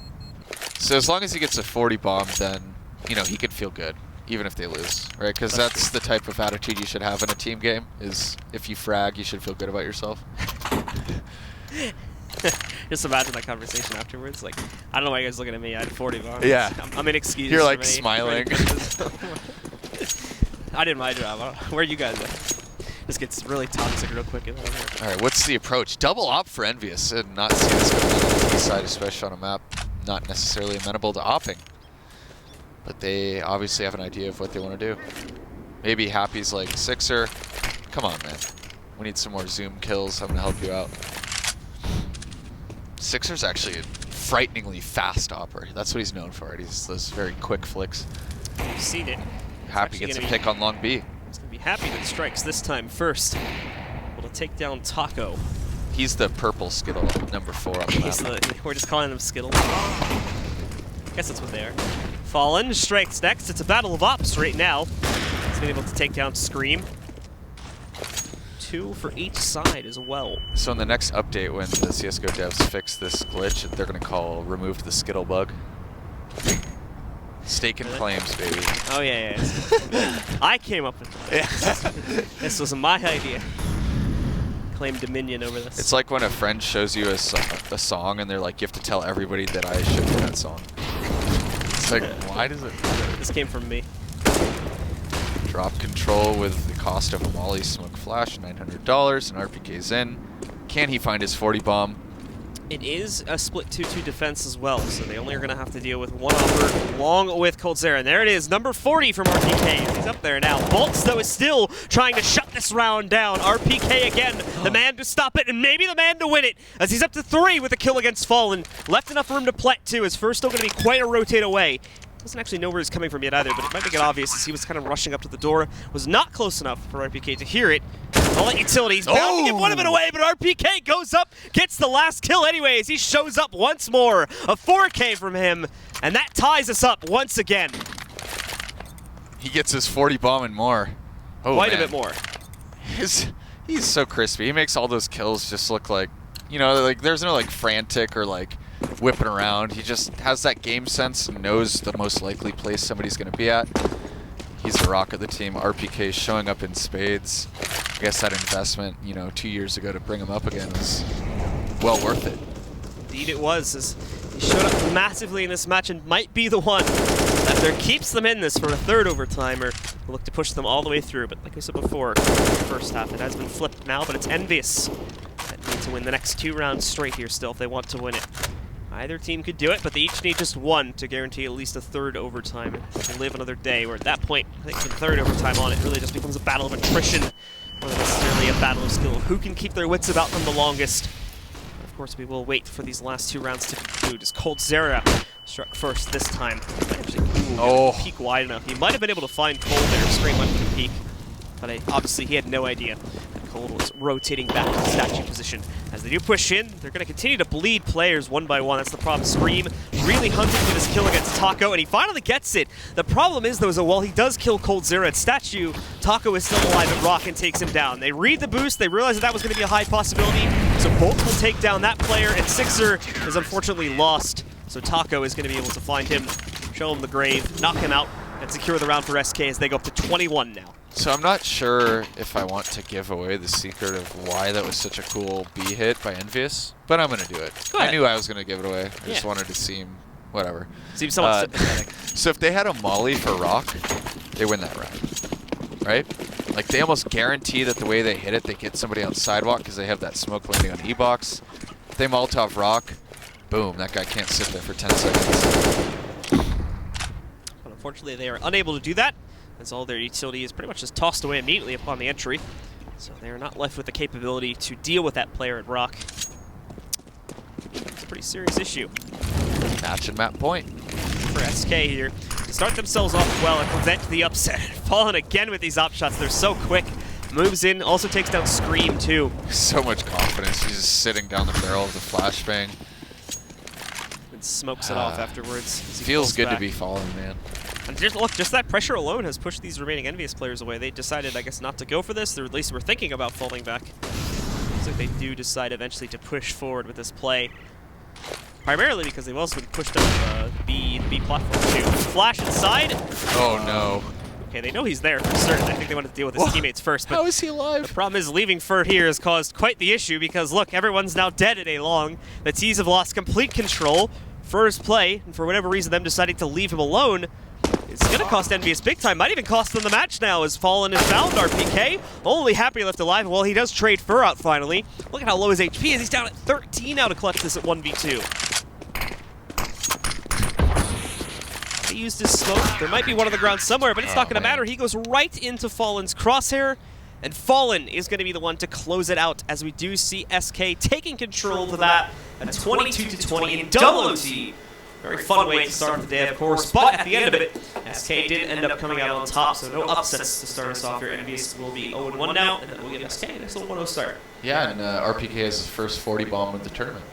as long as he gets a 40 bomb, then you know he can feel good, even if they lose, right? Because that's the type of attitude you should have in a team game. Is if you frag, you should feel good about yourself. Just imagine that conversation afterwards. Like, I don't know why you guys looking at me. I had 40 bombs. Yeah. I'm inexcused. You're like smiling. I did my job. Where are you guys at? This gets really toxic real quick. All right, what's the approach? Double op for EnVyUs, and not see this going on the east side, especially on a map not necessarily amenable to opping. But they obviously have an idea of what they want to do. Maybe Happy's like, Sixer, come on, man. We need some more zoom kills. I'm going to help you out. Sixer's actually a frighteningly fast operator. That's what he's known for. Right? He's those very quick flicks. You've seen it. Happy gets a pick on long B. It's going to be Happy that strikes this time first. Able to take down Taco. He's the purple Skittle, number 4 on the map. We're just calling them Skittle. I guess that's what they are. Fallen strikes next. It's a battle of ops right now. He's been able to take down Scream. 2 for each side as well. So in the next update, when the CSGO devs fix this glitch, they're going to call removed the Skittle bug. Stake and claims, baby. Oh, yeah. I came up with that. This was my idea. Claim dominion over this. It's like when a friend shows you a song and they're like, you have to tell everybody that I showed you that song. It's like, why does it matter? This came from me. Drop control with the cost of a Molly Smoke Flash, $900, and RPK's in. Can he find his 40 bomb? It is a split 2-2 defense as well, so they only are going to have to deal with one offer along with coldzera. And there it is, number 40 from RPK. He's up there now. Bolts, though, is still trying to shut this round down. RPK again, the man to stop it, and maybe the man to win it, as he's up to 3 with a kill against Fallen. Left enough room to plet, too, as first still going to be quite a rotate away. Doesn't actually know where he's coming from yet either, but it might make it obvious as he was kind of rushing up to the door. Was not close enough for RPK to hear it. All at utilities, bound to give one of it away, but RPK goes up, gets the last kill anyways. He shows up once more. A 4K from him, and that ties us up once again. He gets his 40 bomb and more. Oh, Quite man. a bit more. He's so crispy. He makes all those kills just look like, you know, like there's no like frantic or like whipping around. He just has that game sense and knows the most likely place somebody's going to be at. He's the rock of the team. RPK showing up in spades. I guess that investment, you know, 2 years ago to bring him up again was well worth it. Indeed it was, as he showed up massively in this match and might be the one that either keeps them in this for a third overtime or will look to push them all the way through. But like I said before, the first half, it has been flipped now, but it's EnVyUs that need to win the next 2 rounds straight here still if they want to win it. Either team could do it, but they each need just one to guarantee at least a third overtime and live another day, where at that point, I think the third overtime on it really just becomes a battle of attrition, more than necessarily a battle of skill. Who can keep their wits about them the longest? Of course, we will wait for these last 2 rounds to conclude, as coldzera struck first this time. Actually, peek wide enough. He might have been able to find Cold there, straight left of the peak, but obviously he had no idea that Cold was rotating back to the statue position. As they do push in, they're going to continue to bleed players one by one. That's the problem. Scream really hunting for this kill against Taco, and he finally gets it. The problem is, though, is that while he does kill coldzera at statue, Taco is still alive at rock and takes him down. They read the boost. They realize that that was going to be a high possibility, so Bolt will take down that player, and Sixer is unfortunately lost. So Taco is going to be able to find him, show him the grave, knock him out, and secure the round for SK as they go up to 21 now. So I'm not sure if I want to give away the secret of why that was such a cool B hit by EnVyUs, but I'm going to do it. I knew I was going to give it away. I just wanted to seem whatever. Seems somewhat sympathetic. So if they had a molly for rock, they win that round, right? Like they almost guarantee that the way they hit it, they get somebody on sidewalk because they have that smoke landing on E-box. If they Molotov rock, boom, that guy can't sit there for 10 seconds. But unfortunately, they are unable to do that, as all their utility is pretty much just tossed away immediately upon the entry. So they are not left with the capability to deal with that player at rock. It's a pretty serious issue. Match and map point. For SK here, to start themselves off well and prevent the upset. Fallen again with these op shots. They're so quick. Moves in, also takes down Scream too. So much confidence. He's just sitting down the barrel of the flashbang. And smokes it off afterwards. Feels good to be Fallen, man. And just look, just that pressure alone has pushed these remaining EnVyUs players away. They decided, I guess, not to go for this, or at least were thinking about falling back. Looks like they do decide eventually to push forward with this play. Primarily because they've also been pushed up the B platform too. Flash inside. Oh no. Okay, they know he's there for certain. I think they want to deal with his teammates first. But how is he alive? The problem is leaving Fur here has caused quite the issue because, look, everyone's now dead at A long. The T's have lost complete control. Fur's play, and for whatever reason, them deciding to leave him alone, it's going to cost EnVyUs big time. Might even cost them the match now as Fallen is found. RPK only happy left alive. Well, he does trade Fur out finally. Look at how low his HP is. He's down at 13 now to clutch this at 1v2. He used his smoke. There might be one on the ground somewhere, but it's not going to matter. He goes right into Fallen's crosshair, and Fallen is going to be the one to close it out as we do see SK taking control of that at 22-20 in double OT. Very fun way to start the day, of course, but at the end of it, SK did end up coming out on top, so no upsets to start us off here. EnVyUs will be 0-1 now, and then we'll give SK a nice little 1-0 start. Yeah, and RPK has his first 40 bomb of the tournament.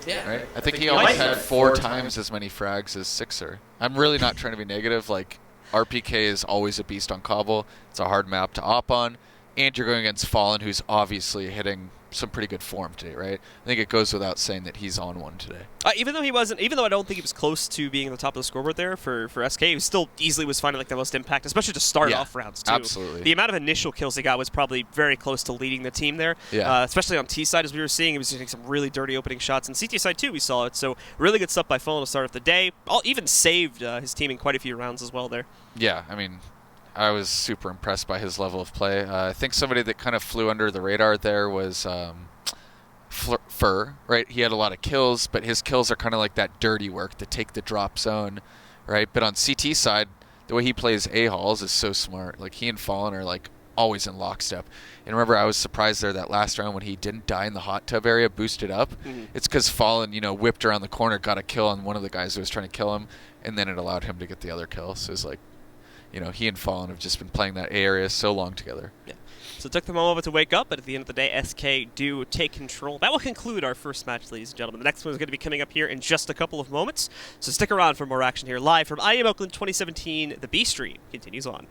Yeah. Right? I think he almost had 4 times as many frags as Sixer. I'm really not trying to be negative. Like, RPK is always a beast on Cbble. It's a hard map to op on. and you're going against Fallen, who's obviously hitting some pretty good form today, right? I think it goes without saying that he's on one today. Even though I don't think he was close to being at the top of the scoreboard there for SK, he still easily was finding like the most impact, especially to start off rounds too. Absolutely. The amount of initial kills he got was probably very close to leading the team there. Yeah. Especially on T side, as we were seeing, he was hitting some really dirty opening shots, and CT side too, we saw it. So really good stuff by Fallen to start off the day. Even saved his team in quite a few rounds as well there. Yeah, I mean, I was super impressed by his level of play. I think somebody that kind of flew under the radar there was Fur, right? He had a lot of kills, but his kills are kind of like that dirty work to take the drop zone, right? But on CT side, the way he plays A-halls is so smart. Like, he and Fallen are like always in lockstep. And remember, I was surprised there that last round when he didn't die in the hot tub area, boosted up. It's because Fallen, whipped around the corner, got a kill on one of the guys who was trying to kill him, and then it allowed him to get the other kill. So it's like, he and Fallen have just been playing that A area so long together. Yeah. So it took them a moment to wake up, but at the end of the day, SK do take control. That will conclude our first match, ladies and gentlemen. The next one is going to be coming up here in just a couple of moments, so stick around for more action here live from IEM Oakland 2017. The B Stream continues on.